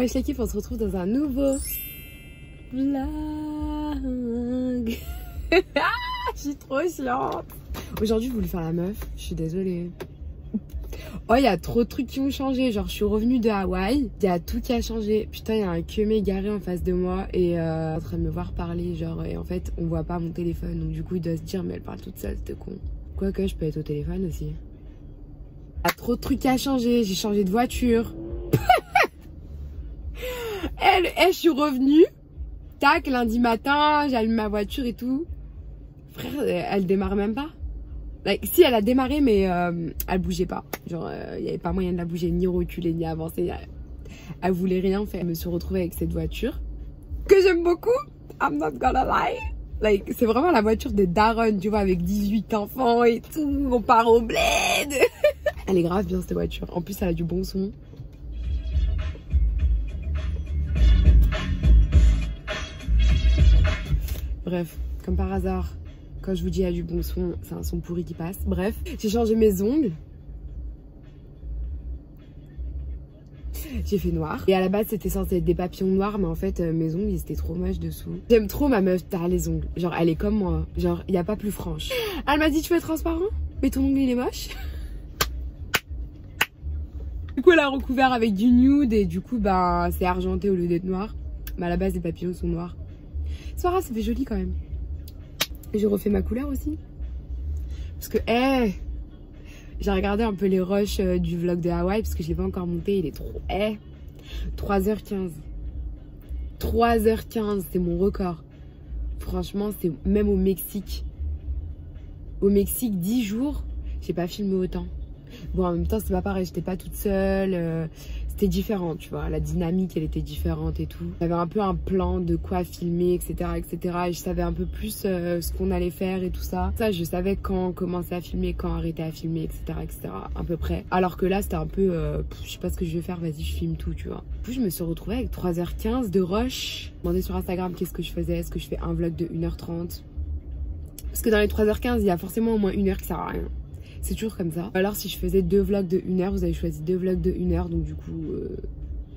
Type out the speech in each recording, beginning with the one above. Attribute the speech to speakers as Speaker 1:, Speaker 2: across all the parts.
Speaker 1: Wesh l'équipe, on se retrouve dans un nouveau vlog. Je suis trop chiante. Aujourd'hui, je voulais faire la meuf. Je suis désolée. Oh, il y a trop de trucs qui ont changé. Genre, je suis revenue de Hawaï. Il y a tout qui a changé. Putain, il y a un queumé garé en face de moi et en train de me voir parler. Genre, et en fait, on voit pas mon téléphone. Donc, du coup, il doit se dire, mais elle parle toute seule, c'était con. Quoique, je peux être au téléphone aussi. Il y a trop de trucs qui a changé. J'ai changé de voiture. Je suis revenue. Tac, lundi matin, j'allume ma voiture et tout. Frère, elle démarre même pas. Like, si, elle a démarré, mais elle bougeait pas. Genre, il n'y avait pas moyen de la bouger, ni reculer, ni avancer. Elle voulait rien faire. Je me suis retrouvée avec cette voiture que j'aime beaucoup. I'm not gonna lie. Like, c'est vraiment la voiture des darons, tu vois, avec 18 enfants et tout. On part au bled. Elle est grave bien, cette voiture. En plus, elle a du bon son. Bref, comme par hasard, quand je vous dis il y a du bon son, c'est un son pourri qui passe. Bref, j'ai changé mes ongles. J'ai fait noir. Et à la base, c'était censé être des papillons noirs, mais en fait, mes ongles, ils étaient trop moches dessous. J'aime trop ma meuf, t'as les ongles. Genre, elle est comme moi. Genre, il n'y a pas plus franche. Elle m'a dit, tu veux être transparent? Mais ton ongle, il est moche. Du coup, elle a recouvert avec du nude et du coup, bah, c'est argenté au lieu d'être noir. Mais à la base, les papillons sont noirs. C'est pas grave, ça fait joli quand même. Et j'ai refait ma couleur aussi. Parce que, j'ai regardé un peu les rushs du vlog de Hawaï parce que je l'ai pas encore monté. Il est trop, 3h15. 3h15, c'est mon record. Franchement, c'est même au Mexique. Au Mexique, 10 jours, j'ai pas filmé autant. Bon, en même temps, c'est pas pareil, j'étais pas toute seule. C'était différent, tu vois. La dynamique, elle était différente et tout. J'avais un peu un plan de quoi filmer, etc., etc. Et je savais un peu plus ce qu'on allait faire et tout ça. Ça, je savais quand commencer à filmer, quand arrêter à filmer, etc., etc. À peu près. Alors que là, c'était un peu, je sais pas ce que je vais faire, vas-y, je filme tout, tu vois. Du coup, je me suis retrouvée avec 3h15 de rush. Je me demandais sur Instagram qu'est-ce que je faisais. Est-ce que je fais un vlog de 1h30? Parce que dans les 3h15, il y a forcément au moins 1 heure qui sert à rien. C'est toujours comme ça. Alors si je faisais 2 vlogs de 1 heure, vous avez choisi 2 vlogs de 1 heure. Donc du coup,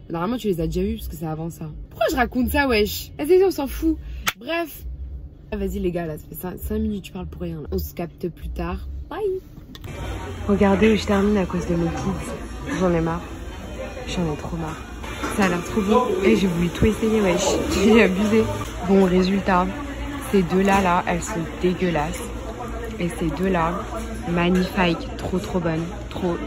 Speaker 1: normalement tu les as déjà vus parce que c'est avant ça. Pourquoi je raconte ça, wesh? Vas-y, on s'en fout. Bref. Vas-y les gars, là, ça fait 5 minutes, tu parles pour rien. Là. On se capte plus tard. Bye. Regardez où je termine à cause de mes kids. J'en ai marre. J'en ai trop marre. Ça a l'air trop beau. Et j'ai voulu tout essayer, wesh. J'ai abusé. Bon, résultat, ces deux-là, là, elles sont dégueulasses. Et ces deux-là, magnifiques, trop bonnes, trop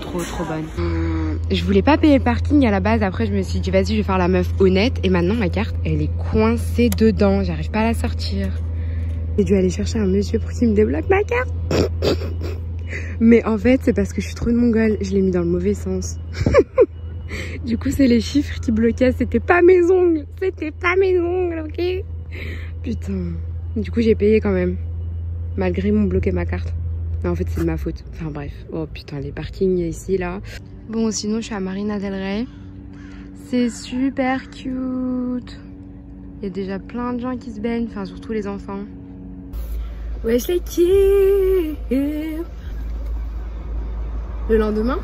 Speaker 1: bonnes. Je voulais pas payer le parking à la base, après je me suis dit vas-y je vais faire la meuf honnête et maintenant ma carte elle est coincée dedans, j'arrive pas à la sortir. J'ai dû aller chercher un monsieur pour qu'il me débloque ma carte. Mais en fait c'est parce que je suis trop une mongole, je l'ai mis dans le mauvais sens. Du coup c'est les chiffres qui bloquaient, c'était pas mes ongles, ok. Putain, du coup j'ai payé quand même. Malgré ils m'ont bloqué ma carte. Mais en fait c'est de ma faute. Enfin bref. Oh putain les parkings ici là. Bon sinon je suis à Marina del Rey. C'est super cute. Il y a déjà plein de gens qui se baignent. Enfin surtout les enfants. Wesh les kids. Le lendemain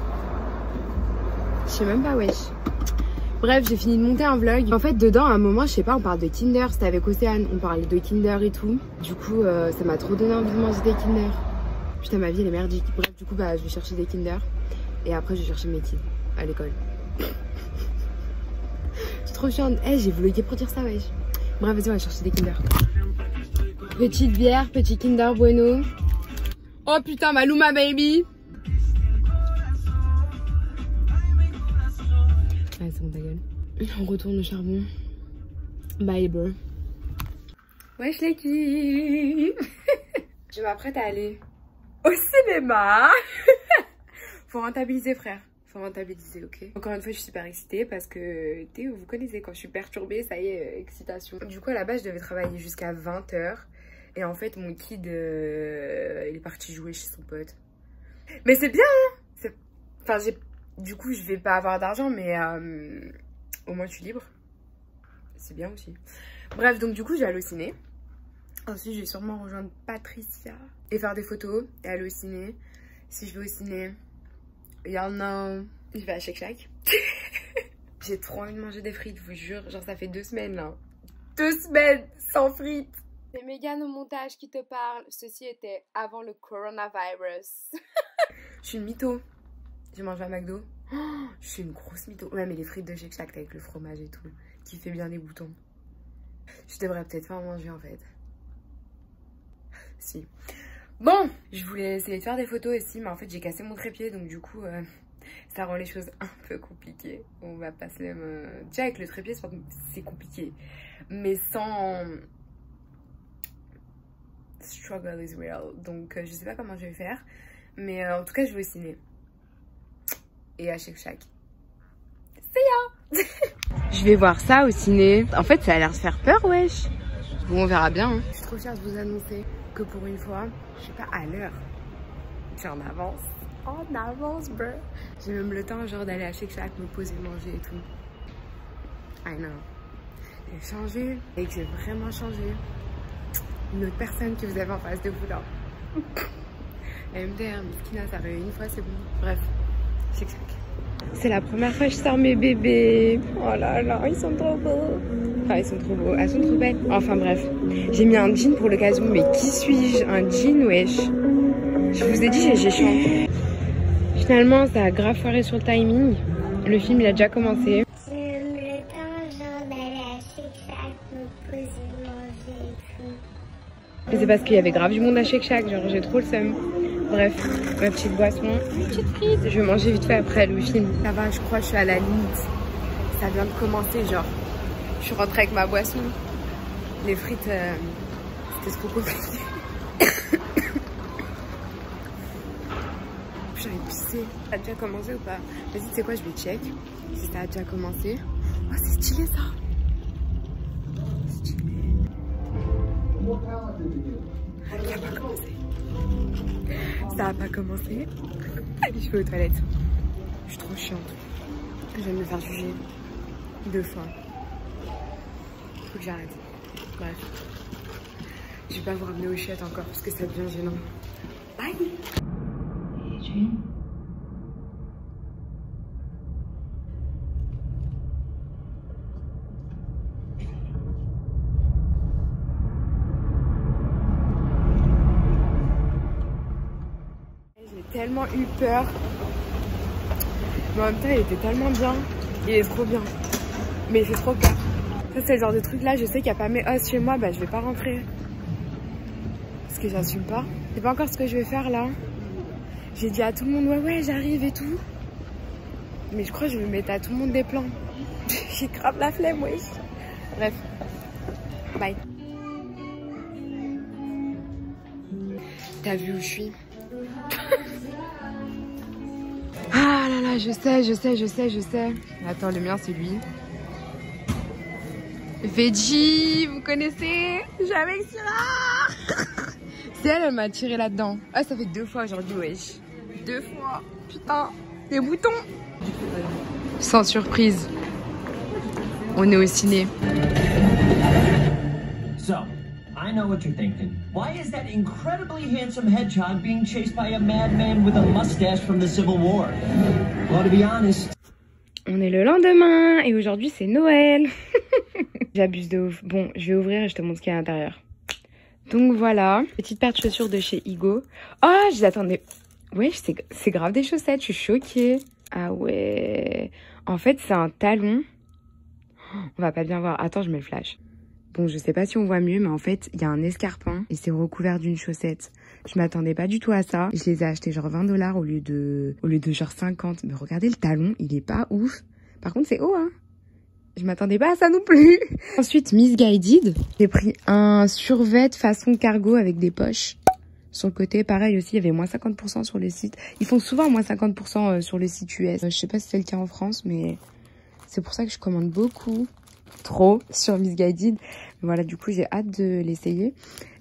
Speaker 1: je sais même pas wesh. Bref, j'ai fini de monter un vlog. En fait, dedans, à un moment, je sais pas, on parle de Kinder. C'était avec Océane, on parlait de Kinder et tout. Du coup, ça m'a trop donné envie de manger des Kinder. Putain, ma vie, elle est merdique. Bref, du coup, bah, je vais chercher des Kinder. Et après, je vais chercher mes kids à l'école. C'est trop chiant. J'ai vlogué pour dire ça, wesh. Bref, vas-y, on va chercher des Kinder. Petite bière, petit Kinder Bueno. Oh putain, Maluma, baby. Ouais, c'est bon, ta gueule. On retourne au charbon. Bye, bro. Wesh, l'équipe. Je m'apprête à aller au cinéma. Faut rentabiliser, frère. Faut rentabiliser, ok? Encore une fois, je suis super excitée parce que, vous connaissez, quand je suis perturbée, ça y est, excitation. Du coup, à la base, je devais travailler jusqu'à 20 h. Et en fait, mon kid, il est parti jouer chez son pote. Mais c'est bien, hein? Enfin, du coup, je vais pas avoir d'argent, mais au moins, je suis libre. C'est bien aussi. Bref, donc du coup, je vais aller au ciné. Ensuite, je vais sûrement rejoindre Patricia et faire des photos et aller au ciné. Si je vais au ciné, il y en a un, je vais à Shake Shack. J'ai trop envie de manger des frites, je vous jure. Genre ça fait 2 semaines là. 2 semaines sans frites. C'est Mégane au montage qui te parle. Ceci était avant le coronavirus. Je suis une mytho. J'ai mangé à McDo. Oh, je suis une grosse mytho. Ouais, mais les frites de Shake Shack avec le fromage et tout, qui fait bien les boutons. Je devrais peut-être pas en manger en fait. Si. Bon, je voulais essayer de faire des photos aussi, mais en fait j'ai cassé mon trépied, donc du coup ça rend les choses un peu compliquées. On va pas se même... Déjà avec le trépied c'est compliqué, mais sans... Struggle is real. Donc je sais pas comment je vais faire, mais en tout cas je vais au ciné. Et à Shake Shack. See ya. Je vais voir ça au ciné. En fait ça a l'air de faire peur, wesh. Bon, on verra bien. Hein. Je suis trop fière de vous annoncer que pour une fois, je suis pas à l'heure. Je suis en avance. En avance, bro. J'ai même le temps genre d'aller à Shake Shack, me poser, manger et tout. I know. J'ai changé et que j'ai vraiment changé. Une autre personne que vous avez en face de vous là. MDR, Miskina, ça fait une fois, c'est bon. Bref, Shake Shack. C'est la première fois que je sors mes bébés. Oh là là, ils sont trop beaux. Enfin, ils sont trop beaux. Elles sont trop belles. Enfin bref, j'ai mis un jean pour l'occasion. Mais qui suis-je? Un jean, wesh. Je vous ai dit, j'ai changé. Finalement, ça a grave foiré sur le timing. Le film, il a déjà commencé.
Speaker 2: J'ai le temps, genre, d'aller à Shake Shack, me poser, manger et tout.
Speaker 1: Et c'est parce qu'il y avait grave du monde à Shake Shack. Genre, j'ai trop le seum. Bref, ma petite boisson, une petite frite. Je vais manger vite fait après le film. Ça va, je crois que je suis à la limite. Ça vient de commencer, genre. Je suis rentrée avec ma boisson. Les frites, c'était trop compliqué. J'ai envie de pisser. Ça a déjà commencé ou pas? Vas-y, tu sais quoi, je vais check si ça a déjà commencé. Oh, c'est stylé ça. Stylé. Ça a pas commencé. Ça a pas commencé. Allez, je vais aux toilettes. Je suis trop chiante. Je vais me faire juger 2 fois. Faut que j'arrête. Bref. Je vais pas vous ramener aux chiottes encore parce que ça devient gênant. Bye. J'ai tellement eu peur. Mais en même temps, il était tellement bien. Il est trop bien. Mais il fait trop peur. Ça, c'est le genre de truc là, je sais qu'il n'y a pas mes os chez moi, bah je vais pas rentrer. Parce que j'assume pas. C'est pas encore ce que je vais faire là. J'ai dit à tout le monde, ouais, j'arrive et tout. Mais je crois que je vais mettre à tout le monde des plans. J'ai grave la flemme, wesh. Bref. Bye. T'as vu où je suis? Ah là là, je sais. Attends, le mien c'est lui. Veggie, vous connaissez? J'avais Syrah. C'est elle m'a tiré là-dedans. Ah, ça fait 2 fois aujourd'hui, wesh. 2 fois. Putain, des boutons. Sans surprise, on est au ciné.
Speaker 3: So, I know what you're thinking. Why is that incredibly handsome hedgehog being chased by a madman with a mustache from the Civil War? Well, to be honest...
Speaker 1: On est le lendemain et aujourd'hui c'est Noël. J'abuse de ouf. Bon, je vais ouvrir et je te montre ce qu'il y a à l'intérieur. Donc voilà, petite paire de chaussures de chez Igo. Oh, je les attendais. Ouais, c'est grave des chaussettes, je suis choquée. Ah ouais. En fait, c'est un talon. On va pas bien voir. Attends, je mets le flash. Bon, je sais pas si on voit mieux, mais en fait, il y a un escarpin et c'est recouvert d'une chaussette. Je m'attendais pas du tout à ça. Je les ai achetés genre 20 $ au lieu de genre 50. Mais regardez le talon, il est pas ouf. Par contre, c'est haut, hein. Je m'attendais pas à ça non plus. Ensuite, Missguided. J'ai pris un survêt façon cargo avec des poches. Sur le côté, pareil aussi, il y avait moins 50% sur le site. Ils font souvent moins 50% sur le site US. Je sais pas si c'est le cas en France, mais c'est pour ça que je commande beaucoup. Trop sur Missguided. Voilà, du coup, j'ai hâte de l'essayer.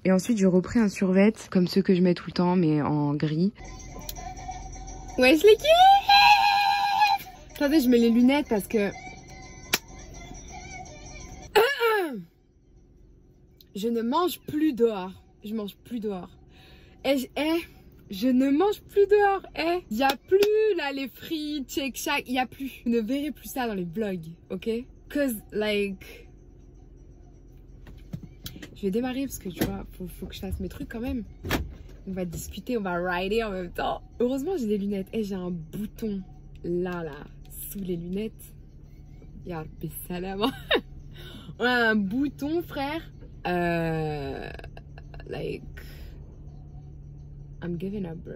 Speaker 1: Et ensuite, j'ai repris un survêt comme ceux que je mets tout le temps, mais en gris. Ouais, je l'ai kiffé. Attendez, je mets les lunettes parce que... Je ne mange plus dehors. Je mange plus dehors. Et Je ne mange plus dehors. Il y a plus là les frites, Shake Shack, il y a plus. Vous ne verrez plus ça dans les vlogs, ok? Cause like... Je vais démarrer parce que tu vois, faut que je fasse mes trucs quand même. On va discuter, on va rider en même temps. Heureusement, j'ai des lunettes. J'ai un bouton là, sous les lunettes. Y'a salama. On a un bouton, frère. Like, I'm giving up, bro.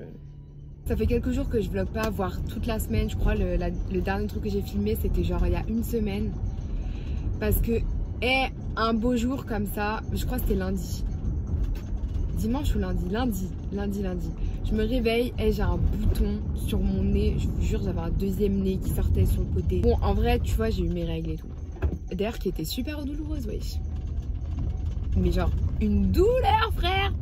Speaker 1: Ça fait quelques jours que je vlog pas, voire toute la semaine. Je crois le dernier truc que j'ai filmé, c'était genre il y a une semaine. Parce que, un beau jour comme ça, je crois que c'était lundi. Dimanche ou lundi? Lundi. Je me réveille et j'ai un bouton sur mon nez. Je vous jure, j'avais un deuxième nez qui sortait sur le côté. Bon, en vrai, tu vois, j'ai eu mes règles et tout. D'ailleurs, qui était super douloureuse, wesh. Mais genre, une douleur, frère.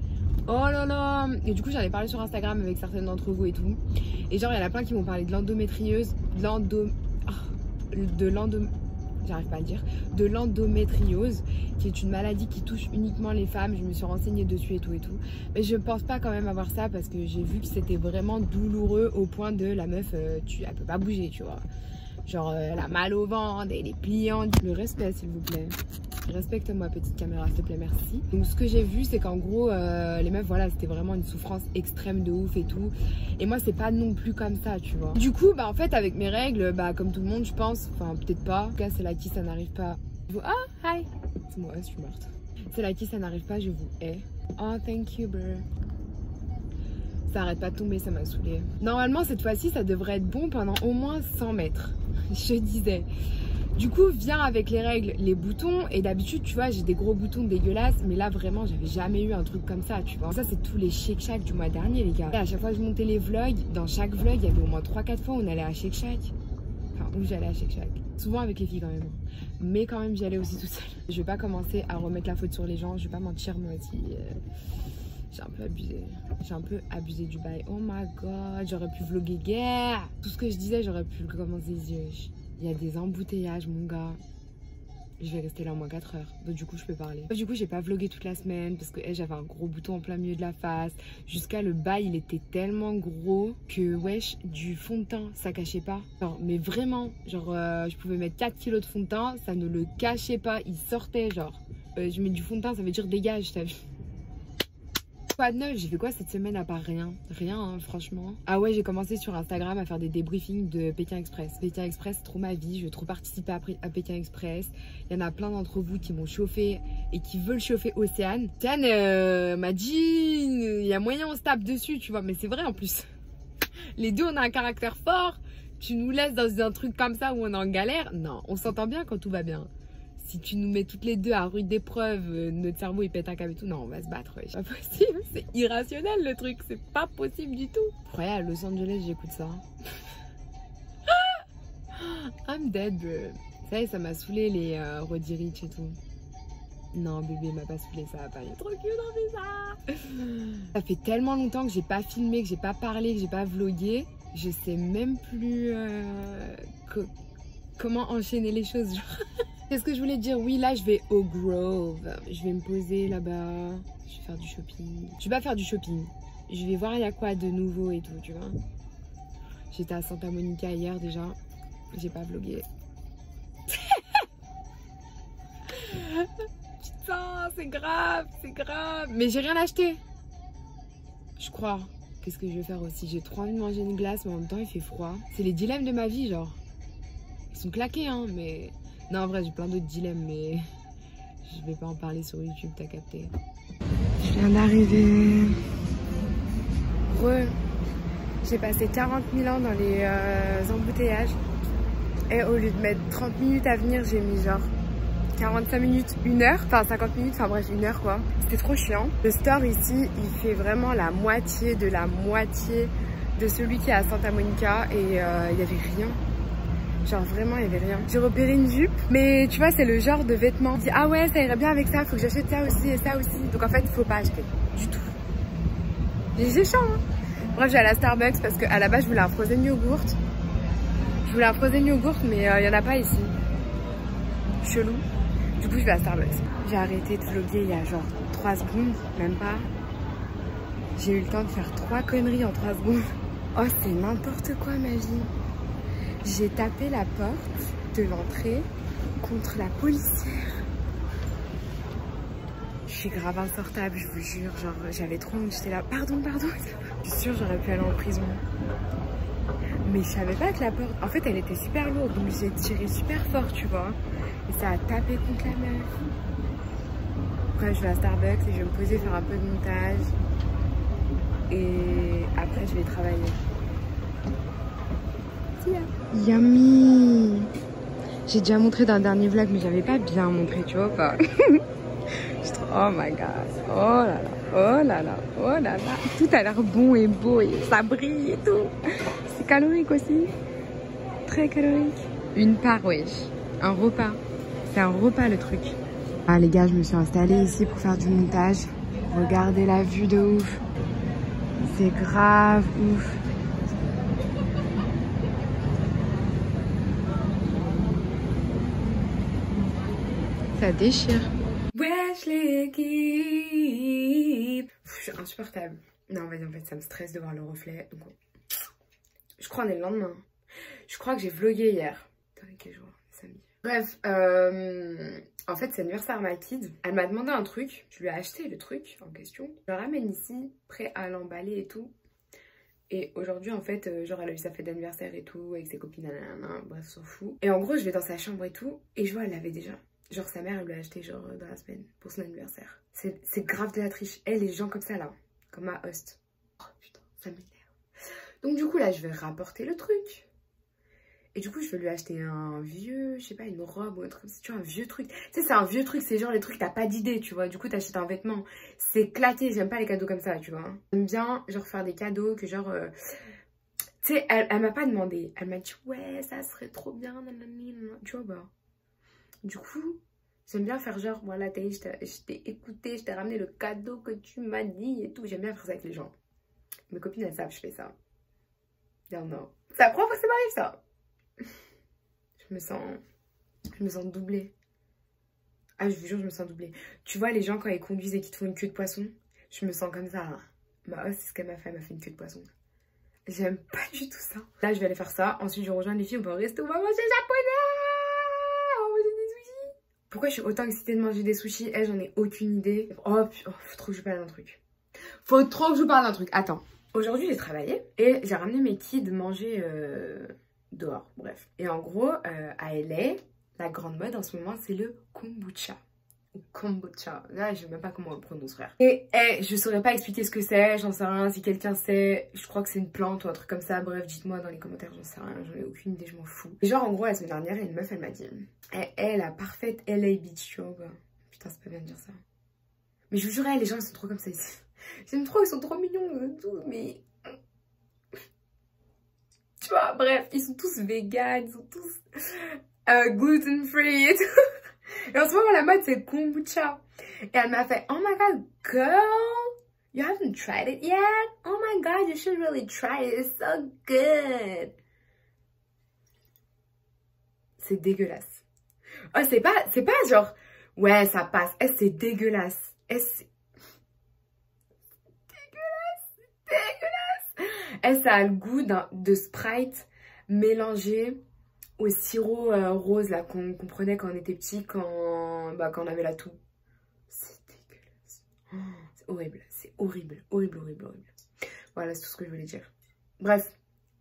Speaker 1: Oh là là. Et du coup, j'en ai parlé sur Instagram avec certaines d'entre vous et tout. Et genre, il y en a plein qui m'ont parlé de l'endométriose. J'arrive pas à le dire, de l'endométriose, qui est une maladie qui touche uniquement les femmes. Je me suis renseignée dessus et tout. Mais je pense pas quand même avoir ça parce que j'ai vu que c'était vraiment douloureux au point de la meuf, elle peut pas bouger, tu vois. Genre, elle a mal au ventre, elle est pliante. Le respect, s'il vous plaît. Respecte-moi, petite caméra, s'il te plaît, merci. Donc, ce que j'ai vu, c'est qu'en gros, les meufs, voilà, c'était vraiment une souffrance extrême de ouf et tout. Et moi, c'est pas non plus comme ça, tu vois. Du coup, bah, en fait, avec mes règles, bah, comme tout le monde, je pense, enfin, peut-être pas. En tout cas, c'est là qui ça n'arrive pas. Ah, hi. C'est moi, je suis morte. C'est là qui ça n'arrive pas, je vous hais. Oh, thank you, bro. Ça arrête pas de tomber, ça m'a saoulée. Normalement, cette fois-ci, ça devrait être bon pendant au moins 100 mètres. Je disais. Du coup, vient avec les règles, les boutons. Et d'habitude, tu vois, j'ai des gros boutons dégueulasses. Mais là, vraiment, j'avais jamais eu un truc comme ça, tu vois. Ça, c'est tous les Shake Shack du mois dernier, les gars. Et à chaque fois que je montais les vlogs, dans chaque vlog, il y avait au moins 3-4 fois où on allait à Shake Shack. Enfin, où j'allais à Shake Shack. Souvent avec les filles quand même. Mais quand même, j'y allais aussi toute seule. Je vais pas commencer à remettre la faute sur les gens. Je vais pas mentir, moi aussi. J'ai un peu abusé. J'ai un peu abusé du bail. Oh my god, j'aurais pu vlogger guerre. Tout ce que je disais, j'aurais pu commencer les yeux. Il y a des embouteillages, mon gars. Je vais rester là au moins 4 heures. Donc du coup, je peux parler. Du coup, j'ai pas vlogué toute la semaine parce que j'avais un gros bouton en plein milieu de la face. Jusqu'à le bail, il était tellement gros que, wesh, du fond de teint, ça cachait pas. Genre, mais vraiment, genre, je pouvais mettre 4 kilos de fond de teint, ça ne le cachait pas. Il sortait, genre. Je mets du fond de teint, ça veut dire dégage, t'as vu? Pas de neuf, j'ai fait quoi cette semaine à part rien? Rien, hein, franchement. Ah ouais, j'ai commencé sur Instagram à faire des débriefings de Pékin Express. Pékin Express, c'est trop ma vie, je veux trop participer à Pékin Express. Il y en a plein d'entre vous qui m'ont chauffé et qui veulent chauffer Océane. Océane m'a dit, il y a moyen on se tape dessus, tu vois, mais c'est vrai en plus. Les deux, on a un caractère fort. Tu nous laisses dans un truc comme ça où on est en galère. Non, on s'entend bien quand tout va bien. Si tu nous mets toutes les deux à rude épreuve, notre cerveau il pète un câble et tout, non, on va se battre. Ouais. C'est pas possible, c'est irrationnel le truc, c'est pas possible du tout. Après, à Los Angeles, j'écoute ça. I'm dead, bro. Ça y est, ça m'a saoulé les Roddy Ricch et tout. Non, bébé m'a pas saoulé, ça va pas. Il est trop cute, on fait ça. Ça fait tellement longtemps que j'ai pas filmé, que j'ai pas parlé, que j'ai pas vlogué. Je sais même plus comment enchaîner les choses. Qu'est-ce que je voulais dire? Oui, là, je vais au Grove. Je vais me poser là-bas. Je vais faire du shopping. Je vais pas faire du shopping. Je vais voir il y a quoi de nouveau et tout, tu vois. J'étais à Santa Monica hier déjà. J'ai pas vlogué. Putain, c'est grave, c'est grave. Mais j'ai rien acheté. Je crois. Qu'est-ce que je vais faire aussi? J'ai trop envie de manger une glace, mais en même temps, il fait froid. C'est les dilemmes de ma vie, genre. Ils sont claqués, hein, mais... Non, en vrai, j'ai plein d'autres dilemmes, mais je vais pas en parler sur YouTube, t'as capté. Je viens d'arriver. J'ai passé 40 000 ans dans les embouteillages. Et au lieu de mettre 30 minutes à venir, j'ai mis genre 45 minutes, 1 heure. Enfin, 50 minutes, enfin bref, 1 heure quoi. C'était trop chiant. Le store ici, il fait vraiment la moitié de celui qui est à Santa Monica. Et il y avait rien. Genre vraiment il y avait rien. J'ai repéré une jupe, mais tu vois c'est le genre de vêtements. Je dis ah ouais ça irait bien avec ça, faut que j'achète ça aussi et ça aussi. Donc en fait il faut pas acheter du tout. J'ai chaud hein. Bref, j'ai à la Starbucks parce qu'à la base je voulais un frozen yoghurt. Je voulais un frozen yoghurt mais il y en a pas ici. Chelou. Du coup je vais à Starbucks. J'ai arrêté de vlogger il y a genre 3 secondes, même pas. J'ai eu le temps de faire 3 conneries en 3 secondes. Oh, c'est n'importe quoi ma vie. J'ai tapé la porte de l'entrée contre la policière. Je suis grave insortable, je vous jure. Genre, j'avais trop honte, j'étais là. Pardon. Je suis sûre, j'aurais pu aller en prison. Mais je savais pas que la porte... En fait, elle était super lourde, donc j'ai tiré super fort, tu vois. Et ça a tapé contre la meuf. Après, je vais à Starbucks et je vais me poser, faire un peu de montage. Et après, je vais travailler. Yummy! J'ai déjà montré dans le dernier vlog, mais j'avais pas bien montré, tu vois pas. Oh my god! Oh là là! Oh là là! Oh là là! Tout a l'air bon et beau et ça brille et tout. C'est calorique aussi. Très calorique. Une part, wesh. Un repas. C'est un repas le truc. Ah les gars, je me suis installée ici pour faire du montage. Regardez la vue de ouf. C'est grave ouf. Ça déchire. Wesh l'équipe. Je suis insupportable. Non, vas-y, en fait, ça me stresse de voir le reflet. Donc, je crois qu'on est le lendemain. Je crois que j'ai vlogué hier. Attends, quel jour? Samedi. Bref, en fait, c'est l'anniversaire à ma kid. Elle m'a demandé un truc. Je lui ai acheté le truc en question. Je le ramène ici, prêt à l'emballer et tout. Et aujourd'hui, en fait, genre, elle a eu sa fête d'anniversaire et tout, avec ses copines, nanana, bref, s'en fout. Et en gros, je vais dans sa chambre et tout, et je vois, elle l'avait déjà. Genre, sa mère, elle lui a acheté, genre, dans la semaine, pour son anniversaire. C'est grave de la triche. Elle, les gens comme ça, là, comme ma host. Oh, putain, ça m'énerve. Donc, du coup, là, je vais rapporter le truc. Et du coup, je vais lui acheter un vieux, je sais pas, une robe ou un truc, tu vois, un vieux truc. Tu sais, c'est un vieux truc, c'est genre les trucs, t'as pas d'idée, tu vois. Du coup, t'achètes un vêtement. C'est claqué, j'aime pas les cadeaux comme ça, tu vois. J'aime bien, genre, faire des cadeaux que, genre... Tu sais, elle m'a pas demandé. Elle m'a dit, ouais, ça serait trop bien, nanani, nanana. Tu vois, bah... Du coup, j'aime bien faire genre, voilà, je t'ai écouté, je t'ai ramené le cadeau que tu m'as dit et tout. J'aime bien faire ça avec les gens. Mes copines, elles savent que je fais ça. Non, non. C'est la première fois que ça m'arrive, ça. Je me sens doublée. Ah, je vous jure, je me sens doublée. Tu vois, les gens, quand ils conduisent et qu'ils te font une queue de poisson, je me sens comme ça. Hein. Ma host, c'est ce qu'elle m'a fait. Elle m'a fait une queue de poisson. J'aime pas du tout ça. Là, je vais aller faire ça. Ensuite, je rejoins les filles. On va au resto. On va manger japonais. On va manger des sushis. Pourquoi je suis autant excitée de manger des sushis? J'en ai aucune idée. Oh, faut trop que je parle d'un truc. Faut trop que je parle d'un truc. Attends. Aujourd'hui, j'ai travaillé et j'ai ramené mes kids manger dehors. Bref. Et en gros, à LA, la grande mode en ce moment, c'est le kombucha. Kombucha. Là, je sais même pas comment on le prononce, frère. Et je saurais pas expliquer ce que c'est, j'en sais rien. Si quelqu'un sait, je crois que c'est une plante ou un truc comme ça. Bref, dites-moi dans les commentaires, j'en sais rien. J'en ai aucune idée, je m'en fous. Et genre, en gros, la semaine dernière, une meuf, elle m'a dit, la parfaite LA Beach, tu vois. Putain, c'est pas bien de dire ça. Mais je vous jure, les gens, ils sont trop comme ça ici. J'aime trop, ils sont trop mignons et tout, mais... Tu vois, bref, ils sont tous véganes, ils sont tous gluten free et tout. Et en ce moment, la mode, c'est kombucha. Et elle m'a fait, oh my god, girl, you haven't tried it yet? Oh my god, you should really try it, it's so good. C'est dégueulasse. Oh, c'est pas genre, ouais, ça passe. C'est dégueulasse. C'est dégueulasse. Ça a le goût de Sprite mélangé au sirop rose là qu'on prenait quand on était petit, quand on avait la toux. C'est dégueulasse. Oh, c'est horrible. C'est horrible. Horrible, horrible, horrible. Voilà, c'est tout ce que je voulais dire. Bref,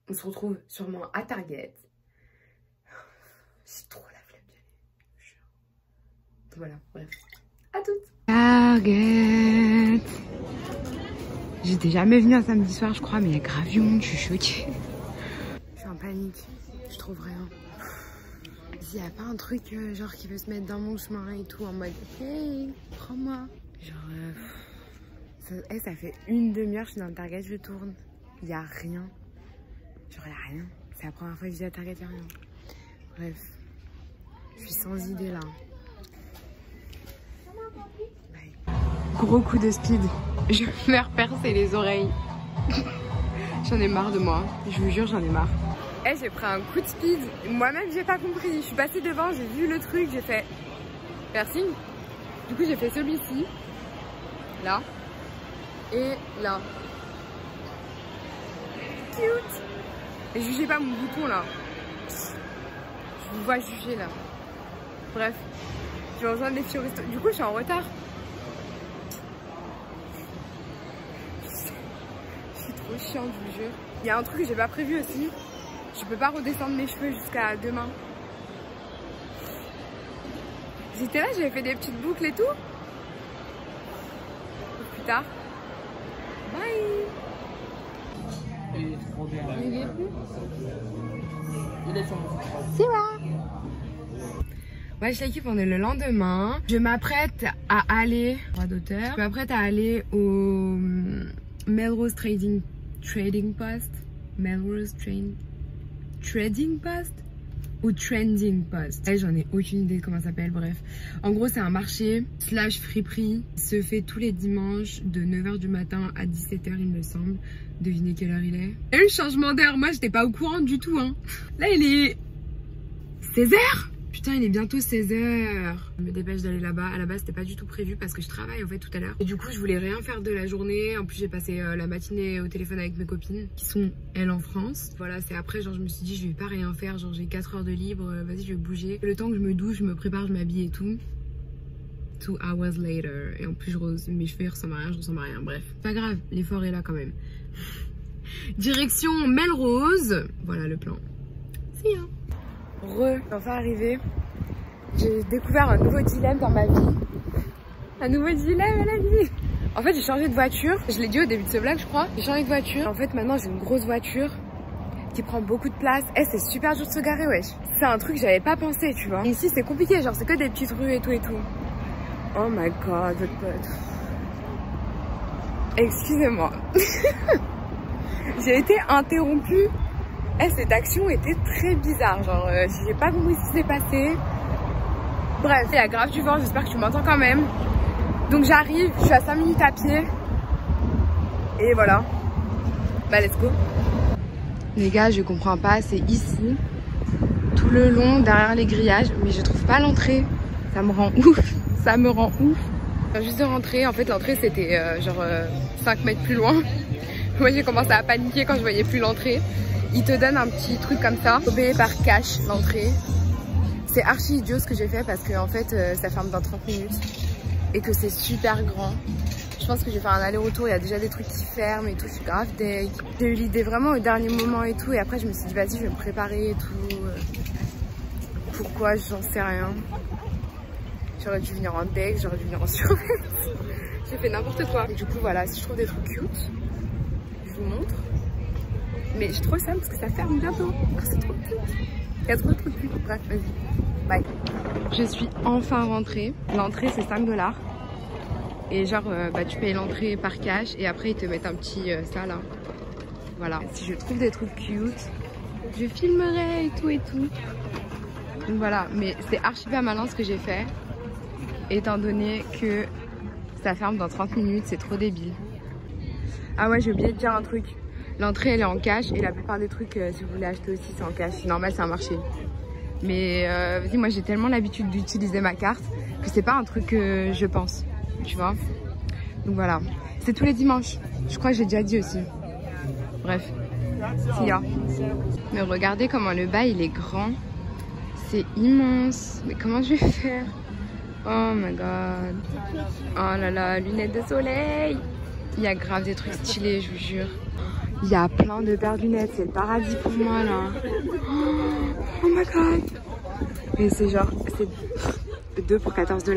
Speaker 1: on se retrouve sûrement à Target. J'ai trop la flemme d'y aller. Voilà, bref. À toutes. Target. J'étais jamais venue un samedi soir, je crois, mais il y a grave du monde, je suis choquée. Je suis en panique, je trouve rien. S'il n'y a pas un truc genre qui veut se mettre dans mon chemin et tout, en mode hey, prends-moi. Genre, ça fait une demi-heure, je suis dans le Target, je tourne. Il n'y a rien. Genre, il n'y a rien. C'est la première fois que je dis à Target, il n'y a rien. Bref, je suis sans idée là. Bye. Gros coup de speed. Je vais me faire percer les oreilles. J'en ai marre de moi. Je vous jure, j'en ai marre. J'ai pris un coup de speed. Moi-même, j'ai pas compris. Je suis passée devant, j'ai vu le truc, j'ai fait merci. Du coup, j'ai fait celui-ci. Là. Et là. Cute. Et jugez pas mon bouton là. Je vous vois juger là. Bref. Je vais rejoindre les filles au resto. Du coup, je suis en retard. Je suis trop chiante, je vous jure. Il y a un truc que j'ai pas prévu aussi. Je peux pas redescendre mes cheveux jusqu'à demain. J'étais là, j'avais fait des petites boucles et tout. Plus tard. Bye.
Speaker 4: Il est trop bien.
Speaker 1: Il est plus.
Speaker 4: Il est sur mon
Speaker 1: C'est vrai. Ouais, je l'équipe, on est le lendemain. Je m'apprête à aller, droit d'auteur, je m'apprête à aller au Melrose Trading Post. Melrose Trading Post ou Trending Post. J'en ai aucune idée de comment ça s'appelle, bref. En gros, c'est un marché / friperie. Il se fait tous les dimanches de 9h du matin à 17h, il me semble. Devinez quelle heure il est. Et le changement d'heure, moi, j'étais pas au courant du tout, hein. Là, il est 16h. Putain, il est bientôt 16h. Je me dépêche d'aller là-bas. À la base, c'était pas du tout prévu parce que je travaille en fait tout à l'heure. Et du coup, je voulais rien faire de la journée. En plus, j'ai passé la matinée au téléphone avec mes copines qui sont, elles, en France. Voilà, c'est après, genre, je me suis dit, je vais pas rien faire. Genre, j'ai 4 heures de libre. Vas-y, je vais bouger. Le temps que je me douche, je me prépare, je m'habille et tout. 2 hours later. Et en plus, mes cheveux ressemblent à rien, je ressemble à rien. Bref, pas grave, l'effort est là quand même. Direction Melrose. Voilà le plan. See ya. Enfin arrivé. J'ai découvert un nouveau dilemme dans ma vie. Un nouveau dilemme à la vie. En fait, j'ai changé de voiture. Je l'ai dit au début de ce vlog, je crois. J'ai changé de voiture. En fait, maintenant, j'ai une grosse voiture qui prend beaucoup de place. Eh, c'est super dur de se garer, wesh. C'est un truc que j'avais pas pensé, tu vois. Et ici, c'est compliqué. Genre, c'est que des petites rues et tout et tout. Oh my god, votre pote. Excusez-moi. J'ai été interrompue. Eh, cette action était très bizarre. Genre, j'ai pas compris ce qui s'est passé. Bref, il y a grave du vent. J'espère que tu m'entends quand même. Donc, j'arrive. Je suis à 5 minutes à pied. Et voilà. Bah, let's go. Les gars, je comprends pas. C'est ici, tout le long, derrière les grillages. Mais je trouve pas l'entrée. Ça me rend ouf. Ça me rend ouf. Juste de rentrer. En fait, l'entrée, c'était genre 5 mètres plus loin. Moi, j'ai commencé à paniquer quand je voyais plus l'entrée. Ils te donnent un petit truc comme ça. Faut payer par cash l'entrée. C'est archi idiot ce que j'ai fait parce que en fait, ça ferme dans 30 minutes. Et que c'est super grand. Je pense que je vais faire un aller-retour. Il y a déjà des trucs qui ferment et tout. Je suis grave deg. J'ai eu l'idée vraiment au dernier moment et tout. Et après, je me suis dit, vas-y, je vais me préparer et tout. Pourquoi? J'en sais rien. J'aurais dû venir en deck, j'aurais dû venir en survêt. J'ai fait n'importe quoi. Et du coup, voilà, si je trouve des trucs cute, je vous montre. Mais j'ai trop le seum parce que ça ferme bientôt. C'est trop cute. Il y a trop de trucs cute. Bref, vas-y. Bye. Je suis enfin rentrée. L'entrée, c'est 5 $. Et genre, bah, tu payes l'entrée par cash et après, ils te mettent un petit ça là. Voilà. Si je trouve des trucs cute, je filmerai et tout et tout. Donc voilà, mais c'est archi pas malin ce que j'ai fait. Étant donné que ça ferme dans 30 minutes, c'est trop débile. Ah ouais, j'ai oublié de dire un truc. L'entrée, elle est en cash et la plupart des trucs, si vous voulez acheter aussi, c'est en cash. C'est normal, c'est un marché. Mais vas-y, moi, j'ai tellement l'habitude d'utiliser ma carte que c'est pas un truc que je pense, tu vois. Donc voilà, c'est tous les dimanches. Je crois que j'ai déjà dit aussi. Bref, see ya. Mais regardez comment le bas, il est grand. C'est immense. Mais comment je vais faire? Oh my god. Oh là là, lunettes de soleil. Il y a grave des trucs stylés, je vous jure. Il y a plein de paires de lunettes. C'est le paradis pour moi là. Oh my god. Et c'est genre, c'est 2 pour 14 $.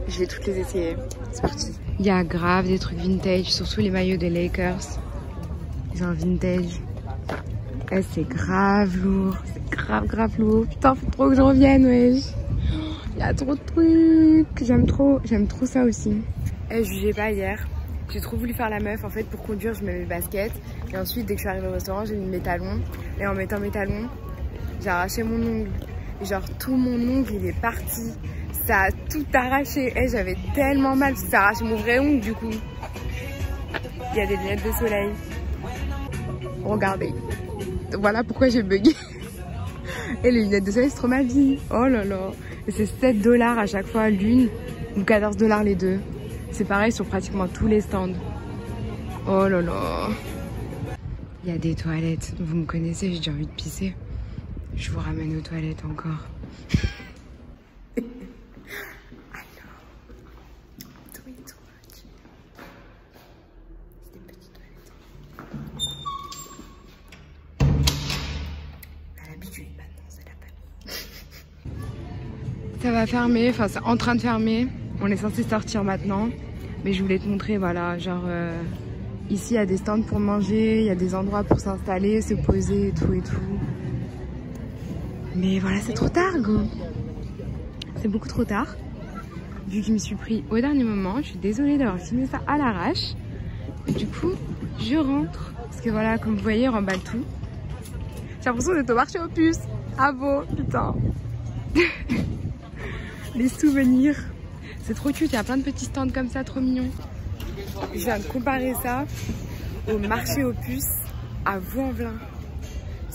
Speaker 1: Je vais toutes les essayer. C'est parti. Il y a grave des trucs vintage, surtout les maillots des Lakers. Ils ont un vintage. Et c'est grave lourd. C'est grave lourd. Putain, faut trop que je revienne, wesh. Il y a trop de trucs. J'aime trop ça aussi. Et je jugais pas hier. J'ai trop voulu faire la meuf. En fait, pour conduire, je mets mes baskets. Et ensuite, dès que je suis arrivée au restaurant, j'ai mis mes talons. Et en mettant mes talons, j'ai arraché mon ongle. Et genre, tout mon ongle, il est parti. Ça a tout arraché. Et j'avais tellement mal parce que ça a arraché mon vrai ongle, du coup. Il y a des lunettes de soleil. Regardez. Voilà pourquoi j'ai bugué. Et les lunettes de soleil, c'est trop ma vie. Oh là là. Et c'est 7 $ à chaque fois l'une. Ou 14 $ les deux. C'est pareil sur pratiquement tous les stands. Oh là là. Il y a des toilettes. Vous me connaissez, j'ai déjà envie de pisser. Je vous ramène aux toilettes encore. Ça va fermer, enfin c'est en train de fermer. On est censé sortir maintenant. Mais je voulais te montrer, voilà, genre ici il y a des stands pour manger, il y a des endroits pour s'installer, se poser et tout et tout. Mais voilà, c'est trop tard, go. C'est beaucoup trop tard. Vu que je me suis pris au dernier moment, je suis désolée d'avoir filmé ça à l'arrache. Du coup, je rentre. Parce que voilà, comme vous voyez, on remballe tout. J'ai l'impression d'être au marché aux puces. Ah bon, putain. Les souvenirs. C'est trop cute, il y a plein de petits stands comme ça, trop mignons. Je viens de comparer ça au marché aux puces à Vaux-en-Velin.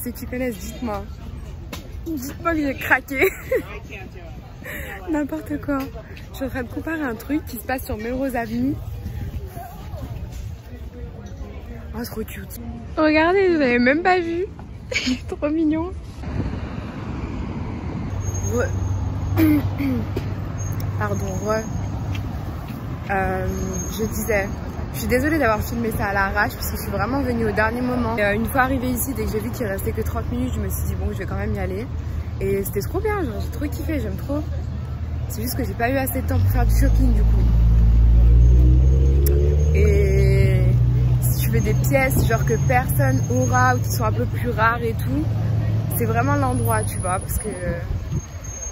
Speaker 1: Ceux qui connaissent, dites-moi. Dites-moi que j'ai craqué. N'importe quoi. Je suis en train de comparer un truc qui se passe sur Melrose Avenue. Oh, trop cute. Regardez, vous n'avez même pas vu. Trop mignon. Pardon, je disais, je suis désolée d'avoir filmé ça à l'arrache parce que je suis vraiment venue au dernier moment. Et, une fois arrivée ici, dès que j'ai vu qu'il restait que 30 minutes, je me suis dit bon, je vais quand même y aller. Et c'était trop bien, j'ai trop kiffé, j'aime trop. C'est juste que j'ai pas eu assez de temps pour faire du shopping du coup. Et si tu veux des pièces genre que personne aura ou qui sont un peu plus rares et tout, c'est vraiment l'endroit, tu vois, parce que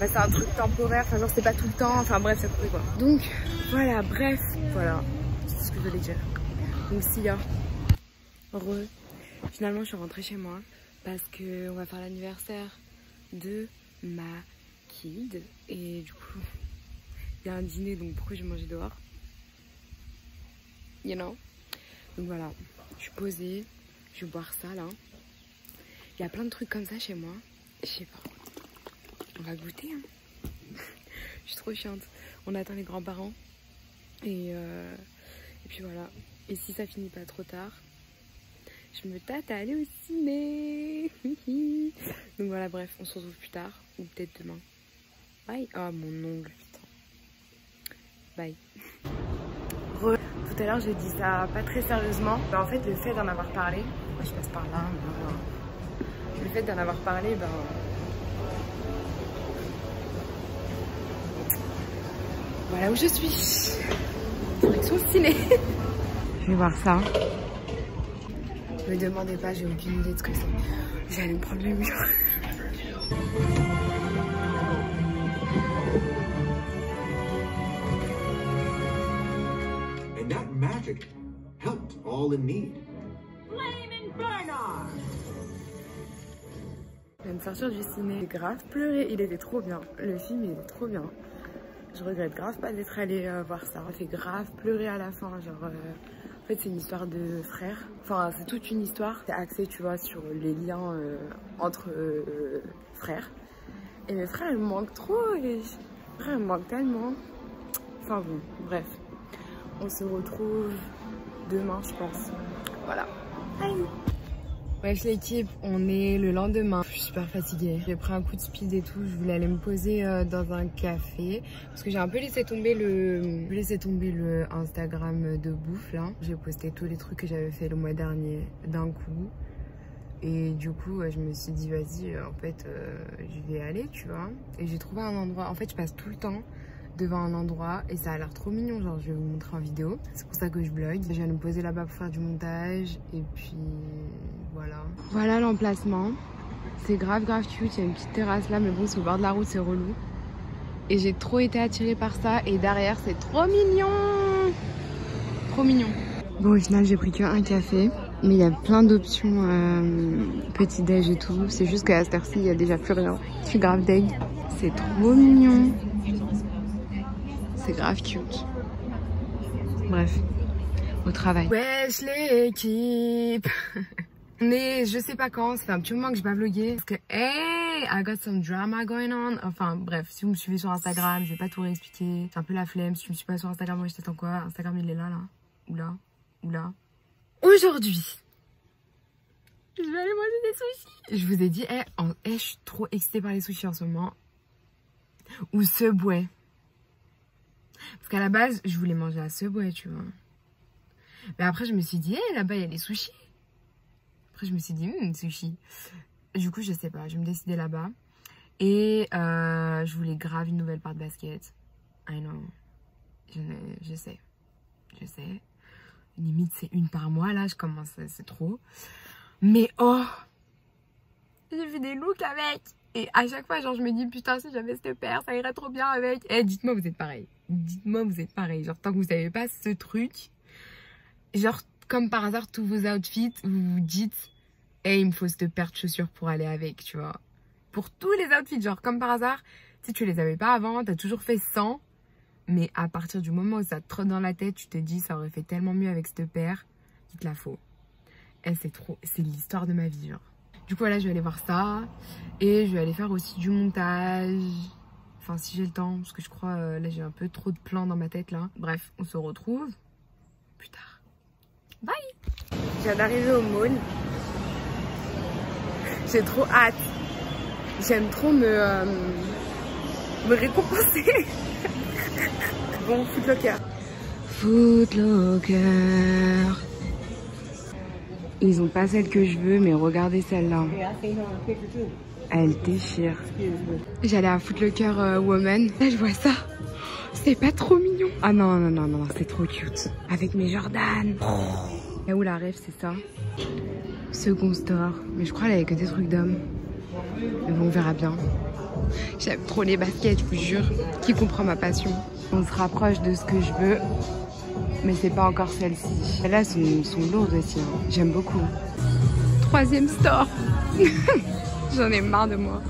Speaker 1: bah, c'est un truc temporaire, enfin genre c'est pas tout le temps, enfin bref, c'est quoi. Donc voilà, bref, voilà, c'est ce que je voulais dire. Donc si là, finalement je suis rentrée chez moi parce que on va faire l'anniversaire de ma kid et du coup il y a un dîner, donc pourquoi je vais manger dehors, you know. Donc voilà, je suis posée, je vais boire ça là. Il y a plein de trucs comme ça chez moi, je sais pas. On va goûter, hein. Je suis trop chiante. On attend les grands-parents. Et puis voilà. Et si ça finit pas trop tard, je me tâte à aller au ciné. Donc voilà, bref, on se retrouve plus tard. Ou peut-être demain. Bye. Oh, mon ongle, putain. Bye. Tout à l'heure, j'ai dit ça pas très sérieusement. Mais en fait, le fait d'en avoir parlé, moi je passe par là. Le fait d'en avoir parlé, ben... voilà où je suis. Direction le ciné. Je vais voir ça. Ne me demandez pas, j'ai aucune idée de ce que c'est. J'allais me prendre le mur.
Speaker 5: And that magic helped all in need.
Speaker 1: Je viens de sortir du ciné. J'ai grave pleuré. Il était trop bien. Le film, il est trop bien. Je regrette grave pas d'être allée voir ça. Ça fait grave pleurer à la fin. Genre, en fait, c'est une histoire de frères. Enfin, c'est toute une histoire. C'est axé, tu vois, sur les liens entre frères. Et mes frères, ils me manquent trop. Et mes frères, ils me manquent tellement. Enfin bon, bref. On se retrouve demain, je pense. Voilà. Bye. Bref l'équipe, on est le lendemain. Je suis super fatiguée. J'ai pris un coup de speed et tout. Je voulais aller me poser dans un café parce que j'ai un peu laissé tomber le Instagram de bouffe là. J'ai posté tous les trucs que j'avais fait le mois dernier d'un coup. Et du coup, je me suis dit vas-y, en fait, je vais aller, tu vois. Et j'ai trouvé un endroit. En fait, je passe tout le temps devant un endroit et ça a l'air trop mignon, genre je vais vous montrer en vidéo, c'est pour ça que je vlog. Je viens me poser là-bas pour faire du montage et puis voilà l'emplacement. C'est grave cute, il y a une petite terrasse là mais bon c'est au bord de la route, c'est relou et j'ai trop été attirée par ça et derrière c'est trop mignon. Bon au final j'ai pris qu'un café mais il y a plein d'options petit déj et tout, c'est juste qu'à cette heure-ci il y a déjà plus rien. Je suis grave deg, c'est trop mignon. C'est grave cute. Bref, au travail. Wesh l'équipe. On est, je sais pas quand, ça fait un petit moment que j'ai pas vlogué. Parce que, hey, I got some drama going on. Enfin, bref, si vous me suivez sur Instagram, je vais pas tout réexpliquer. C'est un peu la flemme. Si tu me suis pas sur Instagram, moi je t'attends quoi? Instagram il est là, là. Ou là. Ou là. Aujourd'hui, je vais aller manger des sushis. Je vous ai dit, je suis trop excitée par les sushis en ce moment. Ou Subway. Parce qu'à la base, je voulais manger à Subway, tu vois. Mais après, je me suis dit, là-bas, il y a les sushis. Après, je me suis dit, sushi. Du coup, je sais pas, je vais me décider là-bas. Et je voulais grave une nouvelle paire de basket. I know. Je sais. Limite, c'est une par mois, là, je commence, c'est trop. Mais oh, j'ai fait des looks avec. Et à chaque fois, genre, je me dis, putain, si j'avais cette paire, ça irait trop bien avec. Dites-moi, vous êtes pareil. Dites-moi, vous êtes pareil. Genre, tant que vous savez pas ce truc, genre, comme par hasard, tous vos outfits, vous vous dites, il me faut cette paire de chaussures pour aller avec, tu vois. Pour tous les outfits, genre, comme par hasard, si tu les avais pas avant, t'as toujours fait 100. Mais à partir du moment où ça te trotte dans la tête, tu te dis, ça aurait fait tellement mieux avec cette paire, qu'il te la faut. C'est l'histoire de ma vie, genre. Du coup, là, je vais aller voir ça. Et je vais aller faire aussi du montage. Enfin, si j'ai le temps, parce que je crois, là, j'ai un peu trop de plans dans ma tête, là. Bref, on se retrouve plus tard. Bye! Je viens d'arriver au mall. J'ai trop hâte. J'aime trop me récompenser. Bon, Footlocker. Footlocker. Ils ont pas celle que je veux, mais regardez celle-là. Elle déchire. J'allais à Footlocker Woman. Là, je vois ça. C'est pas trop mignon. Ah non, c'est trop cute. Avec mes Jordan. Là où la rêve, c'est ça. Second store. Mais je crois qu'elle avait que des trucs d'hommes. Mais bon, on verra bien. J'aime trop les baskets, je vous jure. Qui comprend ma passion? On se rapproche de ce que je veux. Mais c'est pas encore celle-ci. Celles-là sont lourdes aussi. Hein. J'aime beaucoup. 3e store. J'en ai marre de moi.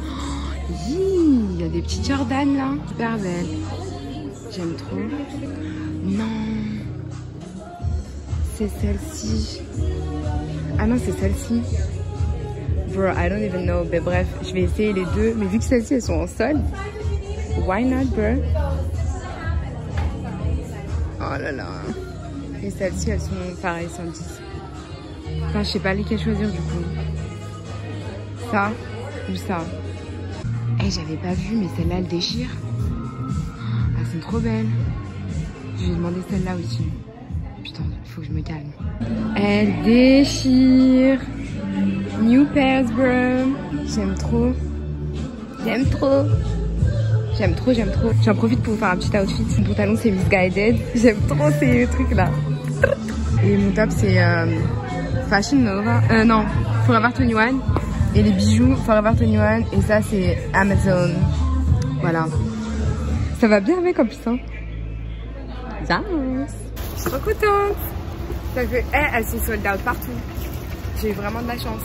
Speaker 1: Il y a des petits Jordan là. Super belle. J'aime trop. Non. C'est celle-ci. Ah non, c'est celle-ci. Bro, I don't even know. Mais bref, je vais essayer les deux. Mais vu que celles-ci, elles sont en solde. Why not, bro? Oh là là. Et celles-ci, elles sont pareilles, 110. Enfin, je sais pas lesquelles choisir du coup. Ça ou ça. J'avais pas vu, mais celle-là, elle déchire. Ah, c'est trop belle. Je vais demander celle-là aussi. Putain, il faut que je me calme. Elle déchire. New pairs, bro. J'aime trop. J'en profite pour vous faire un petit outfit. Mon pantalon, c'est Misguided. J'aime trop ces trucs-là. Et mon top, c'est Fashion Nova. Non, Forever 21. Et les bijoux, Forever 21. Et ça, c'est Amazon. Voilà. Ça va bien avec en plus, hein. Yes. Je suis trop contente. Ça fait... elles sont sold out partout. J'ai eu vraiment de la chance.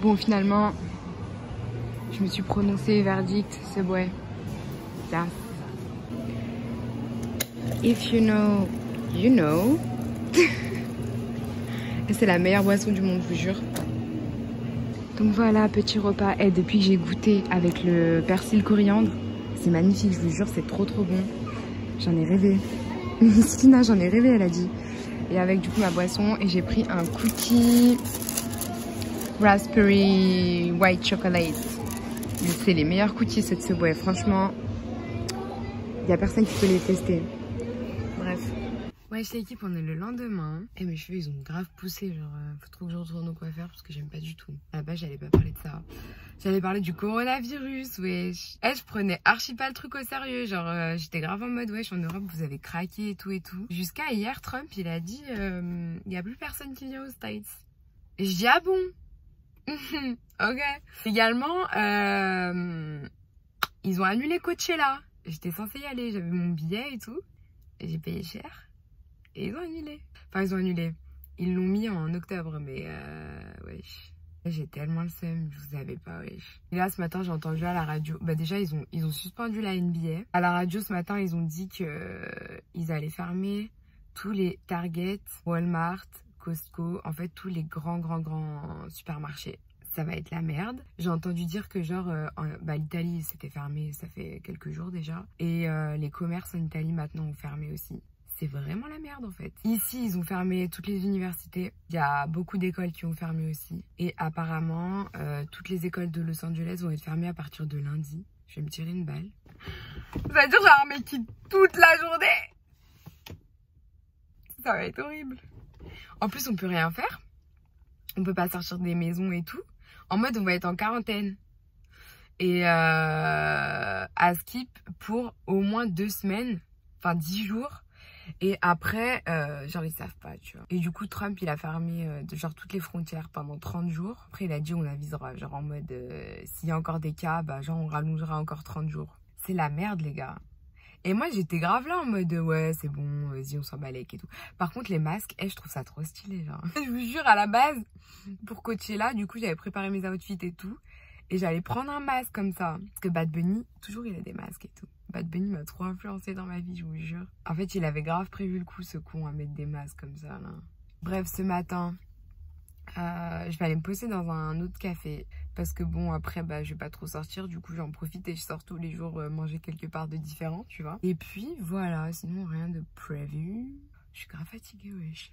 Speaker 1: Bon, finalement, je me suis prononcée verdict, Subway. Yes. If you know, you know. Et c'est la meilleure boisson du monde, je vous jure. Donc voilà, petit repas. Et depuis que j'ai goûté avec le persil coriandre, c'est magnifique, je vous jure, c'est trop bon. J'en ai rêvé. Miskina, j'en ai rêvé, elle a dit. Et avec du coup ma boisson, et j'ai pris un cookie raspberry white chocolate. C'est les meilleurs cookies cette Subway, franchement. Il n'y a personne qui peut les tester. Bref. Ouais, chez l'équipe, on est le lendemain. Et mes cheveux, ils ont grave poussé. Genre, faut trop que je retourne au coiffeur parce que j'aime pas du tout. À la base, j'allais pas parler de ça. J'allais parler du coronavirus, wesh. Je prenais archi pas le truc au sérieux. Genre, j'étais grave en mode, wesh, en Europe, vous avez craqué et tout et tout. Jusqu'à hier, Trump, il a dit, il y a plus personne qui vient aux States. Et je dis, ah bon? Ok. Également, ils ont annulé Coachella. J'étais censée y aller, j'avais mon billet et tout. Et j'ai payé cher. Et ils ont annulé. Enfin, ils ont annulé. Ils l'ont mis en octobre, mais wesh. J'ai tellement le seum, je vous savais pas, wesh. Et là, ce matin, j'ai entendu à la radio. Bah déjà, ils ont suspendu la NBA. À la radio, ce matin, ils ont dit que ils allaient fermer tous les Target, Walmart, Costco, en fait, tous les grands supermarchés. Ça va être la merde. J'ai entendu dire que genre, l'Italie, c'était fermé, ça fait quelques jours déjà. Et les commerces en Italie, maintenant, ont fermé aussi. c'est vraiment la merde en fait. Ici, ils ont fermé toutes les universités. Il y a beaucoup d'écoles qui ont fermé aussi. Et apparemment, toutes les écoles de Los Angeles vont être fermées à partir de lundi. Je vais me tirer une balle. Ça veut dire que j'ai un mec qui toute la journée. Ça va être horrible. En plus, on peut rien faire. On peut pas sortir des maisons et tout. En mode, on va être en quarantaine. Et à Skip pour au moins 2 semaines. Enfin, 10 jours. Et après, genre, ils savent pas, tu vois. Et du coup, Trump, il a fermé genre toutes les frontières pendant 30 jours. Après, il a dit, on avisera. Genre, en mode, s'il y a encore des cas, bah, genre, on rallongera encore 30 jours. C'est la merde, les gars. Et moi, j'étais grave là en mode, ouais, c'est bon, vas-y, on s'en balèque et tout. Par contre, les masques, je trouve ça trop stylé, genre. Je vous jure, à la base, pour Coachella, du coup, j'avais préparé mes outfits et tout. Et j'allais prendre un masque comme ça. Parce que Bad Bunny, toujours, il a des masques et tout. Bad Bunny m'a trop influencé dans ma vie, je vous jure. En fait, il avait grave prévu le coup, ce con, à mettre des masques comme ça, là. Bref, ce matin, je vais aller me poser dans un autre café. Parce que bon, après, bah, je vais pas trop sortir. Du coup, j'en profite et je sors tous les jours manger quelque part de différent, tu vois. Et puis, voilà, sinon, rien de prévu. Je suis grave fatiguée, wesh.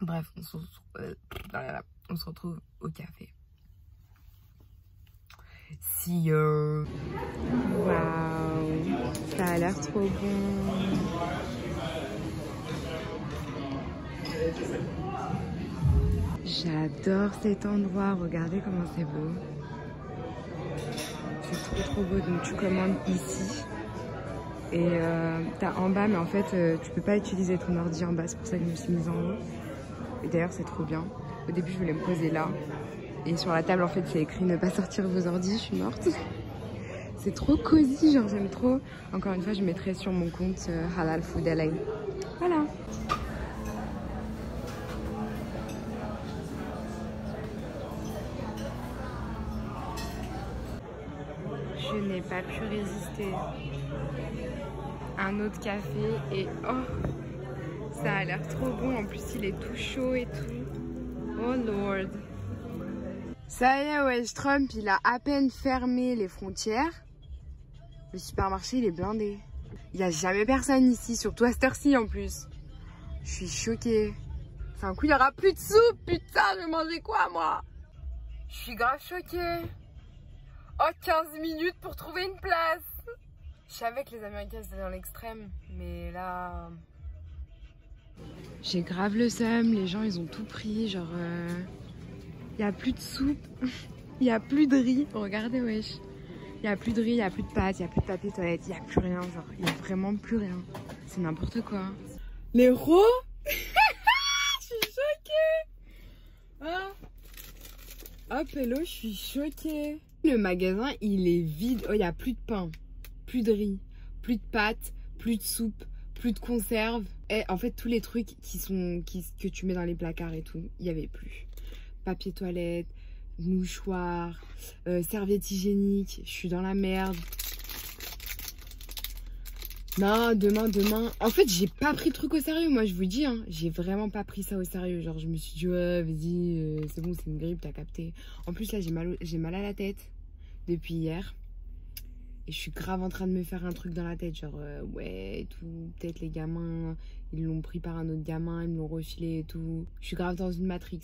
Speaker 1: Bref, on se retrouve au café. See you. Waouh, ça a l'air trop bon. J'adore cet endroit, regardez comment c'est beau. C'est trop beau, donc tu commandes ici. Et t'as en bas, mais en fait tu peux pas utiliser ton ordi en bas, c'est pour ça que je me suis mise en haut. Et d'ailleurs c'est trop bien. Au début je voulais me poser là. Et sur la table en fait c'est écrit ne pas sortir vos ordis, je suis morte. C'est trop cosy, genre j'aime trop. Encore une fois je mettrai sur mon compte Halal Food LA. Voilà. Je n'ai pas pu résister. Un autre café et oh, ça a l'air trop bon. En plus, il est tout chaud et tout. Oh lord. Ça y est, ouais, Trump, il a à peine fermé les frontières. Le supermarché, il est blindé. Il n'y a jamais personne ici, surtout à cette heure-ci en plus. Je suis choquée. Enfin, un coup, il n'y aura plus de soupe. Putain, je vais manger quoi, moi? Je suis grave choquée. Oh, 15 minutes pour trouver une place. Je savais que les Américains étaient dans l'extrême, mais là... J'ai grave le seum, les gens ils ont tout pris, genre... Il n'y a plus de soupe, il n'y a plus de riz, regardez wesh. Il n'y a plus de riz, il n'y a plus de pâtes, il n'y a plus de papier toilette, il n'y a plus rien, genre il n'y a vraiment plus rien. C'est n'importe quoi. L'héros. Je suis choquée. Ah. Hop, hello, je suis choquée. Le magasin, il est vide. Oh, il n'y a plus de pain, plus de riz, plus de pâtes, plus de soupe, plus de conserve. Et en fait, tous les trucs que tu mets dans les placards et tout, il n'y avait plus. Papier toilette, mouchoir, serviette hygiénique. Je suis dans la merde. Non, demain. En fait, j'ai pas pris le truc au sérieux, moi, je vous dis. Hein. J'ai vraiment pas pris ça au sérieux. Genre, je me suis dit, ouais, vas-y, c'est bon, c'est une grippe, t'as capté. En plus, là, j'ai mal à la tête depuis hier. Et je suis grave en train de me faire un truc dans la tête. Genre, ouais, et tout. Peut-être les gamins, ils l'ont pris par un autre gamin, ils me l'ont refilé et tout. Je suis grave dans une matrix.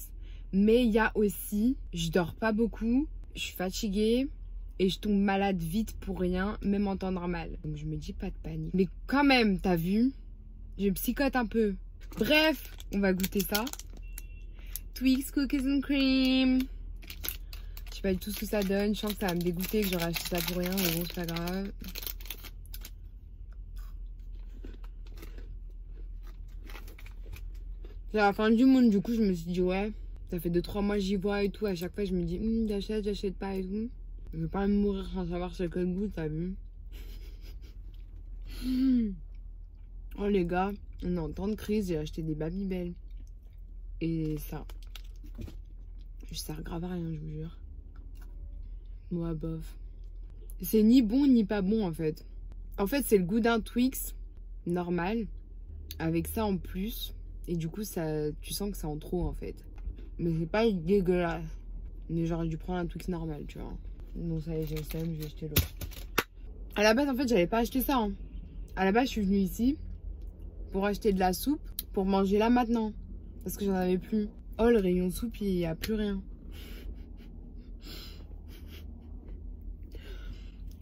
Speaker 1: Mais il y a aussi, je dors pas beaucoup, je suis fatiguée. Et je tombe malade vite pour rien, même en temps normal. Donc je me dis pas de panique. Mais quand même, t'as vu? Je psychote un peu. Bref, on va goûter ça. Twix Cookies and Cream. Je sais pas du tout ce que ça donne. Je sens que ça va me dégoûter, que j'aurais acheté ça pour rien. Mais bon, c'est pas grave. C'est la fin du monde. Du coup, je me suis dit, ouais, ça fait 2-3 mois que j'y vois et tout. À chaque fois, je me dis, j'achète pas et tout. Je vais pas mourir sans savoir c'est quel goût, t'as vu? Oh les gars, on est en temps de crise, j'ai acheté des Babybel. Et ça sert grave à rien, je vous jure. Moi, bof. C'est ni bon ni pas bon en fait. En fait, c'est le goût d'un Twix normal, avec ça en plus. Et du coup, ça, tu sens que c'est en trop en fait. Mais c'est pas dégueulasse. Mais j'aurais dû prendre un Twix normal, tu vois. Non, ça y est, j'ai le seum, je vais acheter l'autre. À la base, en fait, j'avais pas acheté ça. Hein. À la base, je suis venue ici pour acheter de la soupe pour manger là maintenant. Parce que j'en avais plus. Oh, le rayon soupe, il n'y a plus rien.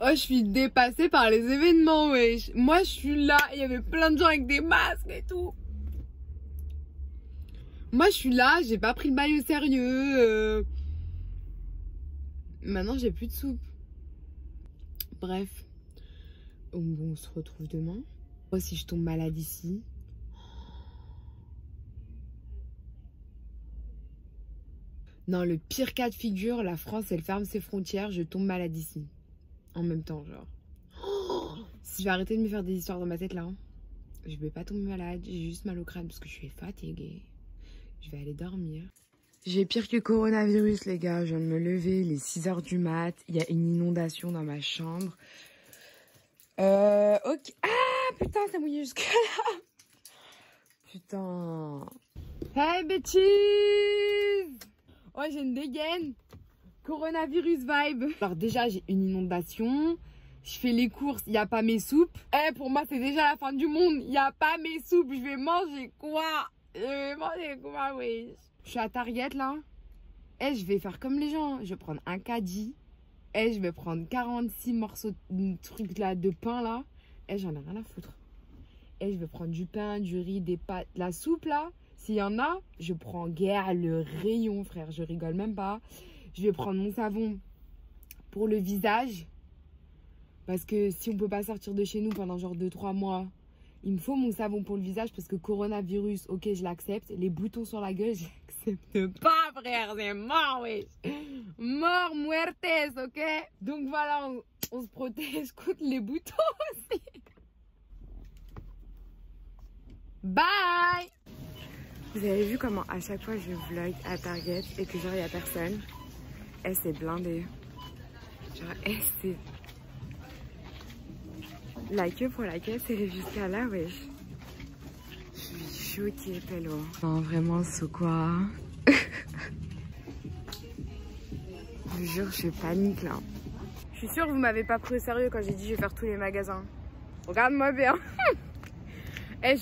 Speaker 1: Oh, je suis dépassée par les événements, wesh. Moi, je suis là, il y avait plein de gens avec des masques et tout. Moi, je suis là, j'ai pas pris le bail au sérieux. Maintenant, j'ai plus de soupe. Bref. Bon, on se retrouve demain. Moi, si je tombe malade ici... Non, le pire cas de figure, la France, elle ferme ses frontières, je tombe malade ici. En même temps, genre. Oh, si je vais arrêter de me faire des histoires dans ma tête, là, hein, je vais pas tomber malade, j'ai juste mal au crâne parce que je suis fatiguée. Je vais aller dormir. J'ai pire que coronavirus, les gars. Je viens de me lever, il est 6 h du mat. Il y a une inondation dans ma chambre. Ok. Ah, putain, c'est mouillé jusque-là. Putain. Hey, bitches! Oh, j'ai une dégaine. Coronavirus vibe. Alors déjà, j'ai une inondation. Je fais les courses, il n'y a pas mes soupes. Pour moi, c'est déjà la fin du monde. Il n'y a pas mes soupes. Je vais manger quoi? Oui. Je suis à Target, là. Je vais faire comme les gens. Je vais prendre un caddie. Je vais prendre 46 morceaux de trucs là, de pain, là. J'en ai rien à foutre. Je vais prendre du pain, du riz, des pâtes. La soupe, là. S'il y en a, je prends guère le rayon, frère. Je rigole même pas. Je vais prendre mon savon pour le visage. Parce que si on peut pas sortir de chez nous pendant genre 2-3 mois, il me faut mon savon pour le visage. Parce que coronavirus, ok, je l'accepte. Les boutons sur la gueule, j'accepte pas, frère. C'est mort, wesh. Mort, muertes, ok. Donc voilà, on se protège contre les boutons aussi. Bye. Vous avez vu comment à chaque fois je vlog à Target et que genre il y a personne. C'est blindé. Genre c'est... La queue pour la caisse elle est jusqu'à là, wesh. Je suis choquée, Pello. Non, vraiment, c'est quoi? Je vous jure, je panique là. Je suis sûre que vous m'avez pas pris au sérieux quand j'ai dit je vais faire tous les magasins. Regarde-moi bien.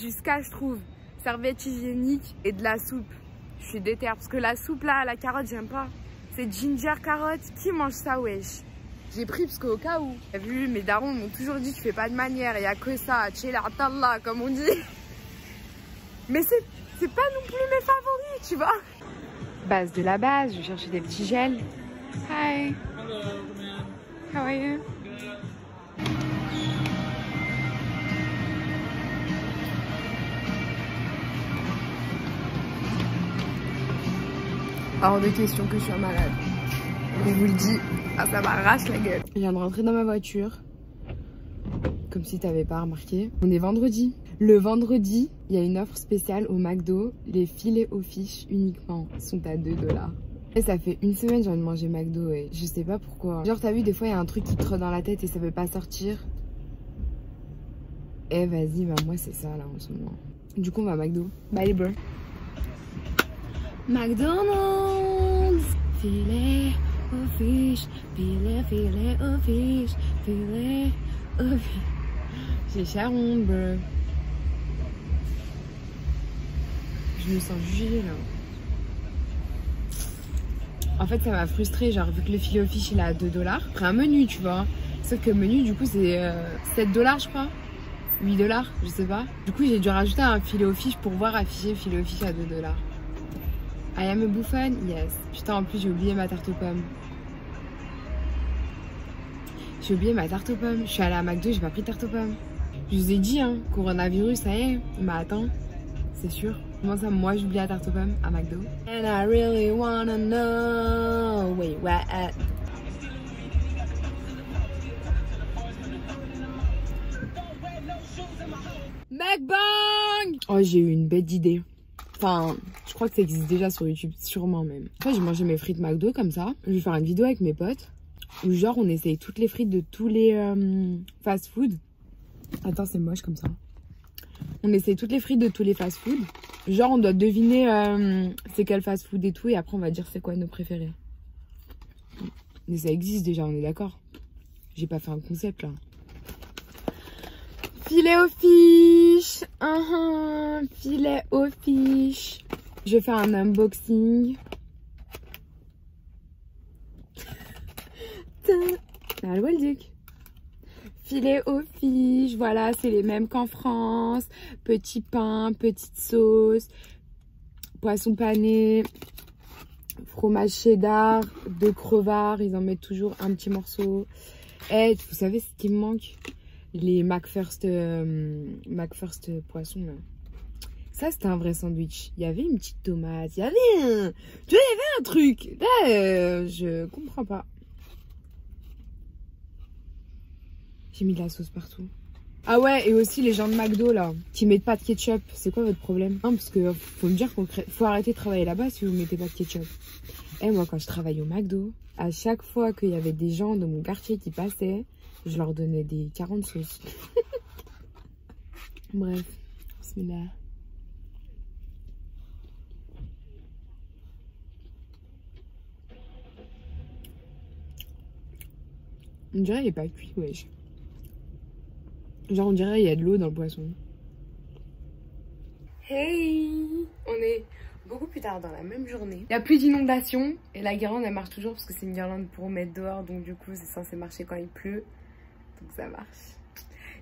Speaker 1: Jusqu'à, je trouve, serviette hygiénique et de la soupe. Je suis déter parce que la soupe là, la carotte, j'aime pas. C'est ginger carotte. Qui mange ça, wesh? J'ai pris parce qu'au cas où. T'as vu, mes darons m'ont toujours dit tu fais pas de manière, il y a que ça, tchela tallah, comme on dit. Mais c'est pas non plus mes favoris, tu vois. Base de la base, je cherchais des petits gels. Hi.
Speaker 4: Hello, man.
Speaker 1: How are you? Hors de question que je sois malade. Je vous le dis, ça m'arrache la gueule. Je viens de rentrer dans ma voiture. Comme si t'avais pas remarqué. On est vendredi. Le vendredi, il y a une offre spéciale au McDo. Les filets aux fiches uniquement sont à 2 $. Et ça fait une semaine que j'ai envie de manger McDo et je sais pas pourquoi. Genre t'as vu, des fois il y a un truc qui te trotte dans la tête et ça veut pas sortir. Vas-y, bah moi c'est ça là en ce moment. Du coup on va à McDo. Bye bro. McDonald's. Filet aux fiches, filet aux fiches, filet aux fiches. J'ai Sharon, bro. Je me sens jugée là. En fait, ça m'a frustrée, genre vu que le filet aux fiches il est à 2 $. Après un menu, tu vois. Sauf que le menu, du coup, c'est 7 $, je crois. 8 $, je sais pas. Du coup, j'ai dû rajouter un filet aux fiches pour voir afficher filet aux fiches à 2 $. I am a bouffon? Yes. Putain, en plus, j'ai oublié ma tarte aux pommes. J'ai oublié ma tarte aux pommes. Je suis allée à McDo, j'ai pas pris de tarte aux pommes. Je vous ai dit, hein, coronavirus, ça y est. Mais attends, c'est sûr. Comment ça, moi, j'oublie la tarte aux pommes à McDo? And I really wanna know. Wait, what? McBang! Oh, j'ai eu une bête d'idée. Enfin, je crois que ça existe déjà sur YouTube, sûrement même. J'ai mangé mes frites McDo comme ça. Je vais faire une vidéo avec mes potes. Où genre, on essaye toutes les frites de tous les fast-food. Attends, c'est moche comme ça. On essaye toutes les frites de tous les fast-food. Genre, on doit deviner c'est quel fast-food et tout. Et après, on va dire c'est quoi nos préférés. Mais ça existe déjà, on est d'accord. J'ai pas fait un concept là. Filet aux fiches. fish. Filet aux fish. Je vais faire un unboxing. Ah, le Walduc. Filet aux fish. Voilà, c'est les mêmes qu'en France. Petit pain, petite sauce. Poisson pané. Fromage cheddar. 2 crevards. Ils en mettent toujours un petit morceau. Et vous savez ce qui me manque? Les McFirst poissons là. Ça c'était un vrai sandwich. Il y avait une petite tomate. Il y avait un truc. Là, je comprends pas. J'ai mis de la sauce partout. Ah ouais, et aussi les gens de McDo là, qui mettent pas de ketchup. C'est quoi votre problème? Non, parce que faut me dire faut arrêter de travailler là-bas si vous mettez pas de ketchup. Et moi quand je travaille au McDo, à chaque fois qu'il y avait des gens de mon quartier qui passaient, je leur donnais des 40 sauces. Bref, bismillah. On dirait il est pas cuit, wesh. Genre on dirait il y a de l'eau dans le poisson. Hey, on est beaucoup plus tard dans la même journée. Il n'y a plus d'inondation et la guirlande elle marche toujours parce que c'est une guirlande pour mettre dehors, donc du coup c'est censé marcher quand il pleut. Donc ça marche.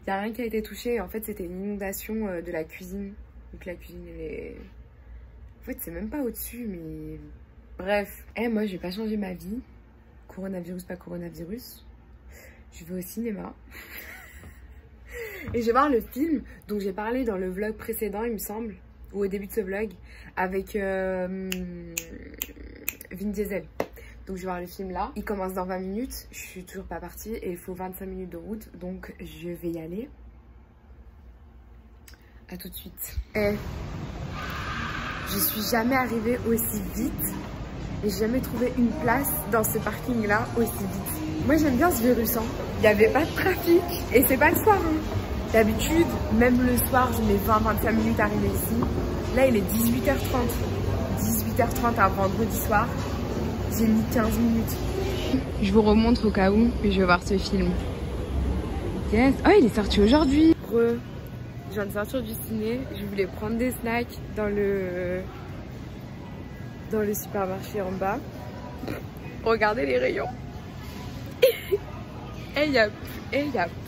Speaker 1: Il n'y a rien qui a été touché. En fait c'était une inondation de la cuisine. Donc la cuisine elle est... En fait c'est même pas au-dessus mais... Bref. Moi je vais pas changer ma vie. Coronavirus pas coronavirus. Je vais au cinéma. Et je vais voir le film dont j'ai parlé dans le vlog précédent il me semble. Ou au début de ce vlog. Avec Vin Diesel. Donc je vais voir le film là. Il commence dans 20 minutes. Je suis toujours pas partie et il faut 25 minutes de route. Donc je vais y aller. À tout de suite. Je suis jamais arrivée aussi vite. Et j'ai jamais trouvé une place dans ce parking là aussi vite. Moi j'aime bien ce virus. Il n'y avait pas de trafic. Et c'est pas le soir. D'habitude, même le soir, je mets 20-25 minutes à arriver ici. Là, il est 18h30. 18h30 un vendredi soir. J'ai mis 15 minutes. Je vous remontre au cas où, mais je vais voir ce film. Yes. Oh, il est sorti aujourd'hui. Je viens de sortir du ciné. Je voulais prendre des snacks dans le supermarché en bas. Regardez les rayons. Et il y a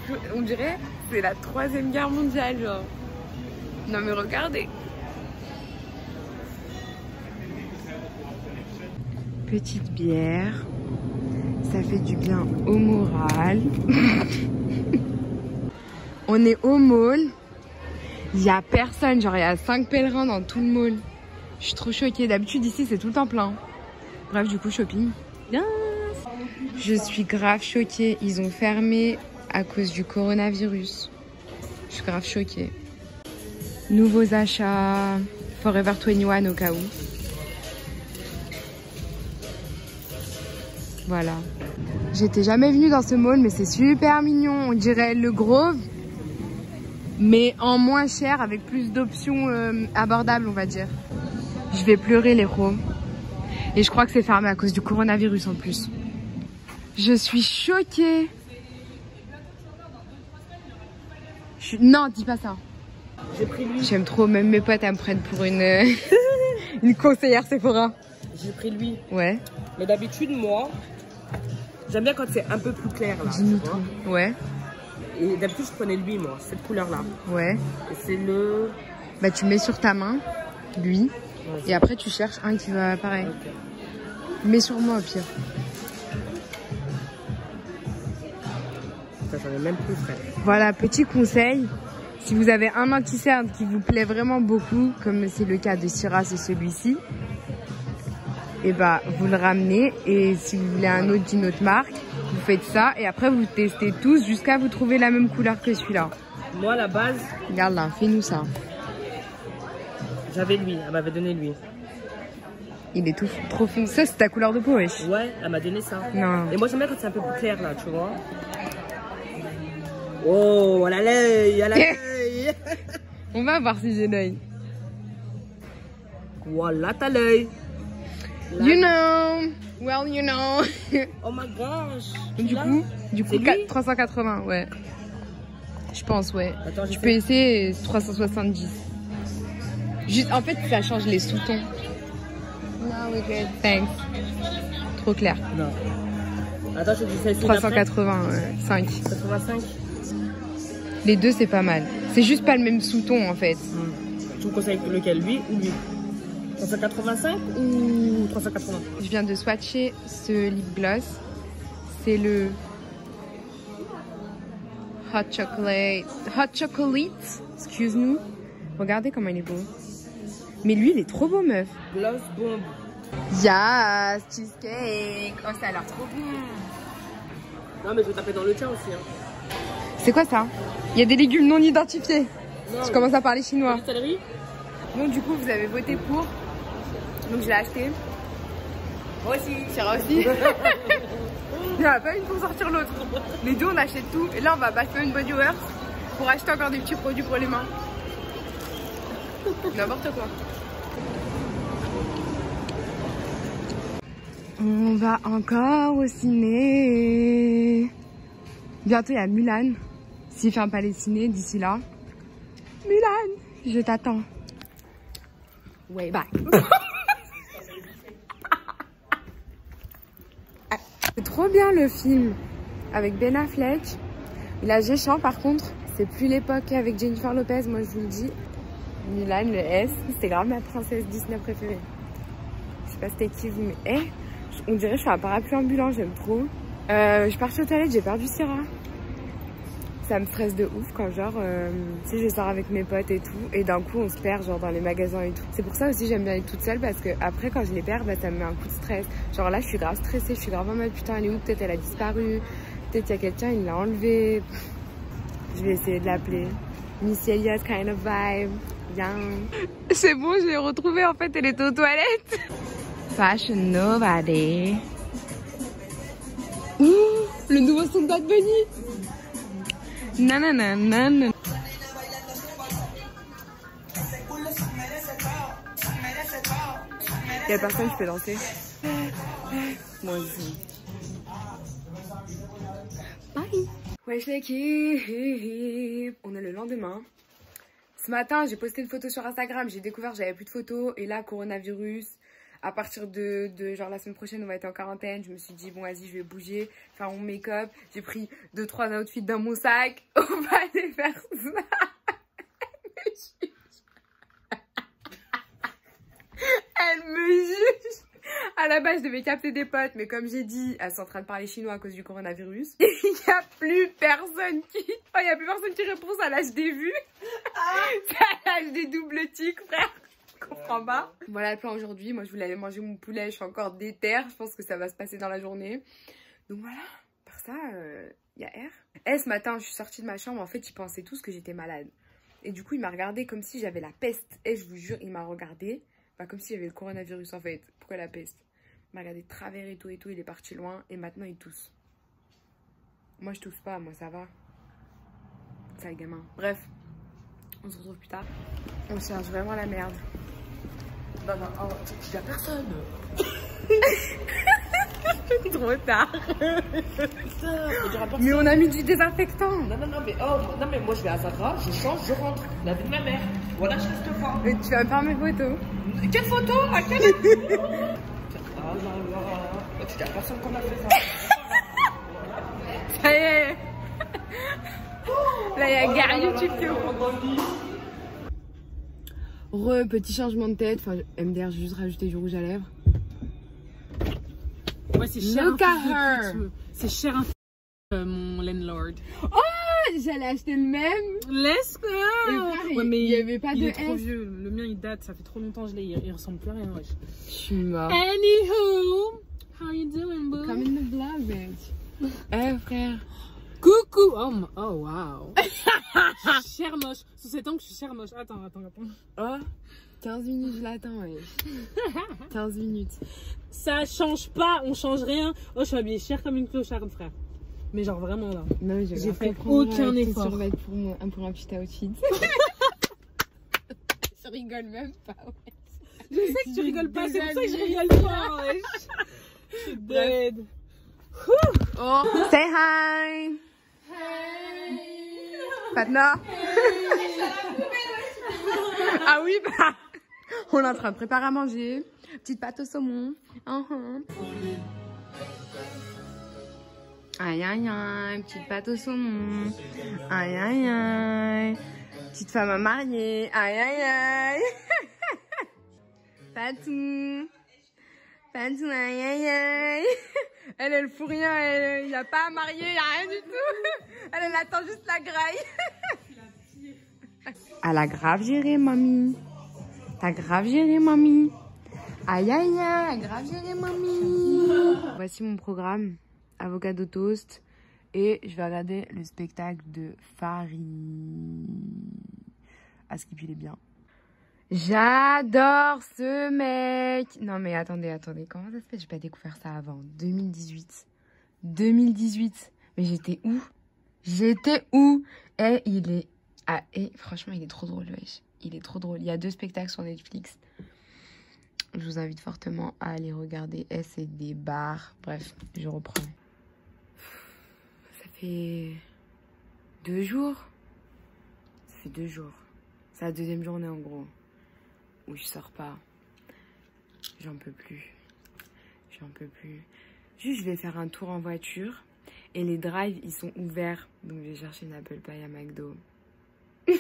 Speaker 1: plus... On dirait que c'est la 3e guerre mondiale, genre. Non mais regardez. Petite bière. Ça fait du bien au moral. On est au mall. Il n'y a personne. Genre il y a 5 pèlerins dans tout le mall. Je suis trop choquée. D'habitude ici c'est tout le temps plein. Bref du coup shopping. Yes. Je suis grave choquée. Ils ont fermé à cause du coronavirus. Je suis grave choquée. Nouveaux achats. Forever 21 au cas où. Voilà. J'étais jamais venue dans ce mall, mais c'est super mignon. On dirait le Grove, mais en moins cher, avec plus d'options abordables, on va dire. Je vais pleurer, les ros. Et je crois que c'est fermé à cause du coronavirus en plus. Je suis choquée. Non, dis pas ça.
Speaker 4: J'ai pris lui.
Speaker 1: J'aime trop, même mes potes elles me prennent pour une une conseillère Sephora.
Speaker 4: J'ai pris lui.
Speaker 1: Ouais.
Speaker 4: Mais d'habitude, moi, j'aime bien quand c'est un peu plus clair là.
Speaker 1: Dis-nous
Speaker 4: tu vois.
Speaker 1: tout. Ouais.
Speaker 4: Et d'habitude, je prenais lui, moi, cette couleur là.
Speaker 1: Ouais.
Speaker 4: Et c'est le...
Speaker 1: Bah tu mets sur ta main, lui, et après tu cherches un qui va pareil.
Speaker 4: Okay.
Speaker 1: Mets sur moi au pire.
Speaker 4: Ça, j'en ai même plus, frère.
Speaker 1: Voilà, petit conseil. Si vous avez un anti-cerne qui vous plaît vraiment beaucoup, comme c'est le cas de Syrah, c'est celui-ci, et bah vous le ramenez. Et si vous voulez un autre d'une autre marque, vous faites ça. Et après vous testez tous jusqu'à vous trouver la même couleur que celui-là.
Speaker 4: Moi, à la base...
Speaker 1: Regarde là, fais-nous ça.
Speaker 4: J'avais lui, elle m'avait donné lui.
Speaker 1: Il est tout trop foncé. Ça, c'est ta couleur de peau, wesh.
Speaker 4: Ouais, elle m'a donné ça.
Speaker 1: Non.
Speaker 4: Et moi, j'aime bien quand c'est un peu plus clair, là, tu vois. Oh, elle a l'œil, elle a l'œil.
Speaker 1: On va voir si j'ai l'œil.
Speaker 4: Voilà, t'as l'œil.
Speaker 1: You know. Well, you know.
Speaker 4: Oh my gosh.
Speaker 1: Du coup,
Speaker 4: C'est lui
Speaker 1: 380, ouais. Je pense, ouais.
Speaker 4: Attends,
Speaker 1: Tu peux essayer 370. Juste, en fait, ça change les sous-tons. No, we good. Thanks. Trop clair.
Speaker 4: Non. Attends, je te dis celle-ci.
Speaker 1: 385.
Speaker 4: 85.
Speaker 1: Les deux, c'est pas mal. C'est juste pas le même sous-ton, en fait.
Speaker 4: Tu me conseilles lequel, lui ou lui? 385 ou 380?
Speaker 1: Je viens de swatcher ce lip gloss. C'est le Hot Chocolate. Excuse me. Regardez comment il est beau. Mais lui, il est trop beau, meuf.
Speaker 4: Gloss bomb.
Speaker 1: Yes, cheesecake. Oh, ça a l'air trop bon.
Speaker 4: Non, mais je vais taper dans le tien aussi. Hein.
Speaker 1: C'est quoi ça? Il y a des légumes non identifiés.
Speaker 4: Non,
Speaker 1: Je commence à parler chinois.
Speaker 4: du céleri?
Speaker 1: Bon, du coup, vous avez voté pour. Donc, je l'ai acheté.
Speaker 4: Moi aussi.
Speaker 1: Chira aussi. Il n'y en a pas une pour sortir l'autre. Les deux, on achète tout. Et là, on va bastonner une body works pour acheter encore des petits produits pour les mains. N'importe quoi. On va encore au ciné. Bientôt, il y a Mulan. S'il ferme pas les ciné d'ici là. Mulan, je t'attends. Way back. C'est trop bien le film avec Ben Affleck. La Géchant par contre, c'est plus l'époque avec Jennifer Lopez, moi je vous le dis. Mulan, le S, c'est grave ma princesse Disney préférée. Je sais pas si t'es qui vous, mais on dirait que je suis un parapluie ambulant, j'aime trop. Je suis partie aux toilettes, j'ai perdu Syrah. Ça me stresse de ouf quand genre, tu sais, je sors avec mes potes et tout, et d'un coup on se perd genre dans les magasins et tout. C'est pour ça aussi j'aime bien être toute seule parce que après quand je les perds, bah, ça me met un coup de stress. Genre là je suis grave stressée, je suis grave en mode putain elle est où? Peut-être elle a disparu, peut-être il y a quelqu'un, il l'a enlevée. Je vais essayer de l'appeler. Missy Elliott kind of vibe. Bien. C'est bon, je l'ai retrouvée en fait, elle était aux toilettes. Fashion Nobody. Ouh, le nouveau son de Bad Bunny. Nanana. Y'a personne qui peut danser. Moi aussi. Bye. Wesh l'équipe. On est le lendemain. Ce matin, j'ai posté une photo sur Instagram. J'ai découvert que j'avais plus de photos. Et là, coronavirus. À partir de genre la semaine prochaine, on va être en quarantaine. Je me suis dit, bon, vas-y, je vais bouger, faire mon make-up. J'ai pris 2-3 outfits dans mon sac. On va aller faire ça. Elle me juge. À la base, je devais capter des potes, mais comme j'ai dit, elles sont en train de parler chinois à cause du coronavirus. Il n'y a plus personne qui... Oh, il n'y a plus personne qui répond, ça lâche des vues. Ça lâche des doubles tics, frère. Comprends pas. Voilà le plan aujourd'hui. Moi je voulais aller manger mon poulet, je suis encore déter. Je pense que ça va se passer dans la journée. Donc voilà, par ça, y a R. Et ce matin, je suis sortie de ma chambre, en fait, ils pensaient tous que j'étais malade. Et du coup, il m'a regardé comme si j'avais la peste. Et je vous jure, il m'a regardé comme si j'avais le coronavirus en fait. Pourquoi la peste? Il m'a regardé de travers et tout, il est parti loin. Et maintenant, il tousse. Moi, je tousse pas, moi ça va. Ça, les gamins. Bref, on se retrouve plus tard. On cherche vraiment la merde.
Speaker 4: Non, oh, il y a personne.
Speaker 1: Trop tard. Mais on a mis du désinfectant.
Speaker 4: Non, mais moi je vais à Zara, je change, je rentre. La vie de ma mère. Voilà, je reste pas.
Speaker 1: Mais tu vas me faire mes photos.
Speaker 4: Quelle photo? À quelle? Ah là là. Il y a personne qu'on a fait ça.
Speaker 1: Ça y est. Là, il y a Gare YouTube qui est petit changement de tête. Enfin, MDR, j'ai juste rajouté du rouge à lèvres.
Speaker 4: Ouais, c'est cher.
Speaker 1: Look at her.
Speaker 4: C'est cher, mon landlord.
Speaker 1: Oh, j'allais acheter le même.
Speaker 4: Let's go.
Speaker 1: Ouais, mais il n'y avait pas de
Speaker 4: est trop vieux. Le mien, il date. Ça fait trop longtemps que je l'ai. Il ressemble plus à rien, wesh.
Speaker 1: Je suis morte.
Speaker 4: Anywho, how you doing, boo?
Speaker 1: Comme in the vlog, bitch. Eh, frère.
Speaker 4: Coucou. Oh, wow. Je suis cher moche. Sous ces temps que je suis cher moche. Attends.
Speaker 1: Oh, 15 minutes, je l'attends, ouais. 15 minutes.
Speaker 4: Ça change pas, on change rien. Oh, je suis habillée cher comme une clocharde, frère. Mais genre vraiment là.
Speaker 1: Non,
Speaker 4: j'ai fait aucun effort.
Speaker 1: Pour un petit outfit. Je rigole même pas, ouais.
Speaker 4: Je sais que tu rigoles pas, c'est pour ça que je rigole pas, ouais. Je suis dead.
Speaker 1: Oh. Say hi.
Speaker 4: Hey.
Speaker 1: Patna. Ah oui, bah. On est en train de préparer à manger. Petite pâte au saumon. Aïe aïe aïe, petite pâte au saumon. Aïe aïe aïe. Petite femme à marier. Aïe aïe aïe. Patou. Patou, aïe aïe aïe. Elle fout rien, il n'y a pas à marier, il n'y a rien du tout. Elle attend juste la graille. Elle a grave géré, mamie. T'as grave géré, mamie. Aïe aïe aïe, grave géré, mamie. Voici mon programme. Avocado toast. Et je vais regarder le spectacle de Farid. À ce qu'il est bien. J'adore ce mec. Non mais attendez. Comment ça se fait? J'ai pas découvert ça avant. 2018. Mais j'étais où? Et il est... Ah, et franchement, il est trop drôle, wesh. Il est trop drôle. Il y a 2 spectacles sur Netflix. Je vous invite fortement à aller regarder. Et c'est des bars. Bref, je reprends. Ça fait 2 jours. C'est la 2e journée en gros. Où je sors pas. J'en peux plus. Juste, je vais faire un tour en voiture. Et les drives, ils sont ouverts. Donc, je vais chercher une apple pie à McDo. Je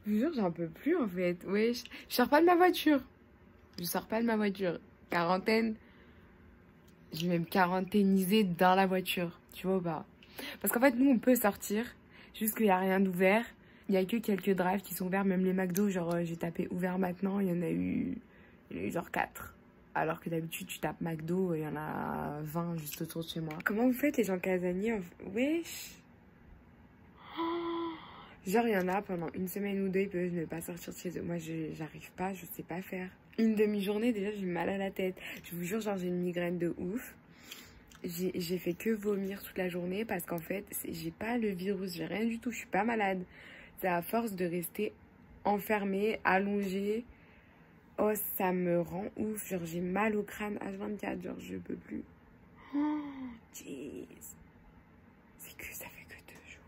Speaker 1: vous jure, j'en peux plus en fait. Ouais, je sors pas de ma voiture. Quarantaine. Je vais me quarantainiser dans la voiture. Tu vois ou pas? Parce qu'en fait, nous, on peut sortir. Juste qu'il n'y a rien d'ouvert. Il n'y a que quelques drives qui sont ouverts. Même les McDo, genre, j'ai tapé ouvert maintenant. Il y en a eu genre 4. Alors que d'habitude, tu tapes McDo, il y en a 20 juste autour de chez moi. Comment vous faites les gens casaniers? Wesh. Genre, il y en a pendant une semaine ou 2, ils peuvent ne pas sortir de chez eux. Moi, j'arrive pas, je sais pas faire. Une demi-journée, déjà, j'ai mal à la tête. Je vous jure, genre, j'ai une migraine de ouf. J'ai fait que vomir toute la journée parce qu'en fait, j'ai pas le virus, j'ai rien du tout, je suis pas malade. C'est à force de rester enfermée, allongée. Oh, ça me rend ouf. Genre, j'ai mal au crâne H24, genre, je peux plus. Oh, jeez. C'est que ça fait que 2 jours.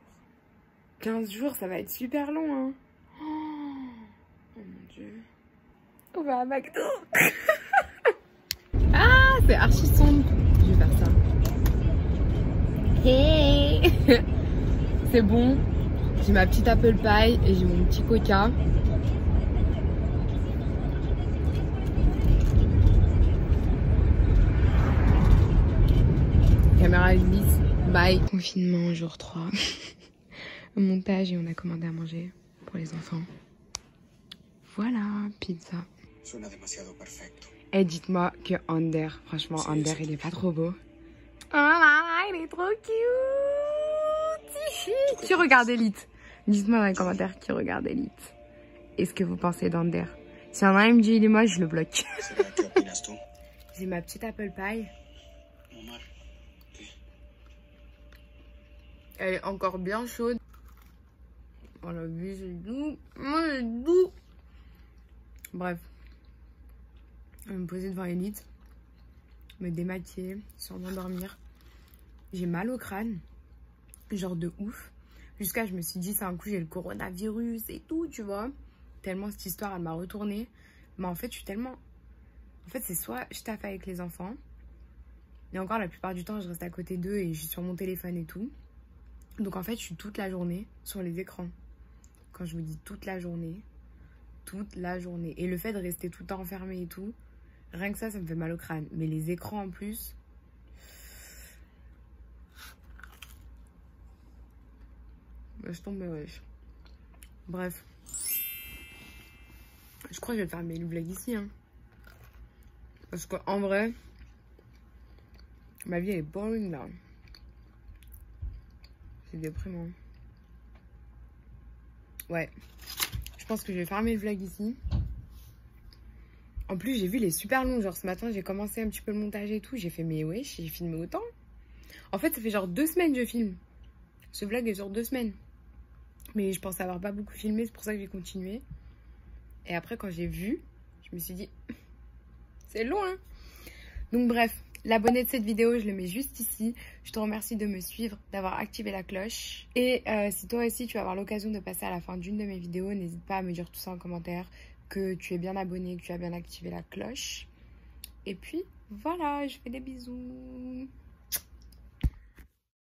Speaker 1: 15 jours, ça va être super long, hein. Oh mon Dieu. On va à McDo. Ah, c'est archi sombre. Je vais faire ça. Hey. C'est bon. J'ai ma petite apple pie et j'ai mon petit coca. Caméra glisse. Bye. Confinement jour 3. Montage et on a commandé à manger pour les enfants. Voilà, pizza. Et dites-moi que Ander, franchement, Ander, il est pas trop beau. Ah, il est trop cute. Qui regarde Elite? Dites-moi dans les commentaires qui regarde Elite. Est-ce que vous pensez d'Ander? Si y en a un qui me dit il est moche, je le bloque. J'ai ma petite apple pie. Elle est encore bien chaude. Oh la vie, c'est doux. C'est doux. Bref. Je vais me poser devant Elite. Me démaquiller. Sûrement dormir. J'ai mal au crâne. Genre de ouf. Jusqu'à je me suis dit, c'est un coup, j'ai le coronavirus et tout, tu vois. Tellement cette histoire, elle m'a retournée. Mais en fait, je suis tellement... En fait, c'est soit je taffe avec les enfants. Et encore, la plupart du temps, je reste à côté d'eux et je suis sur mon téléphone et tout. Donc en fait, je suis toute la journée sur les écrans. Quand je vous dis toute la journée. Et le fait de rester tout le temps enfermé et tout, rien que ça me fait mal au crâne. Mais les écrans en plus... Je tombe, wesh. Bref. Je crois que je vais fermer le vlog ici. Hein. Parce qu'en vrai, ma vie elle est boring là. C'est déprimant. Ouais. Je pense que je vais fermer le vlog ici. En plus, j'ai vu les super longs. Genre ce matin, j'ai commencé un petit peu le montage et tout. J'ai fait, mais wesh, j'ai filmé autant. En fait, ça fait genre 2 semaines que je filme. Ce vlog est sur 2 semaines. Mais je pensais avoir pas beaucoup filmé, c'est pour ça que j'ai continué. Et après, quand j'ai vu, je me suis dit, c'est long, hein. Donc bref, L'abonné de cette vidéo, je le mets juste ici. Je te remercie de me suivre, d'avoir activé la cloche. Et si toi aussi tu vas avoir l'occasion de passer à la fin d'une de mes vidéos, n'hésite pas à me dire tout ça en commentaire, que tu es bien abonné, que tu as bien activé la cloche. Et puis voilà, je fais des bisous.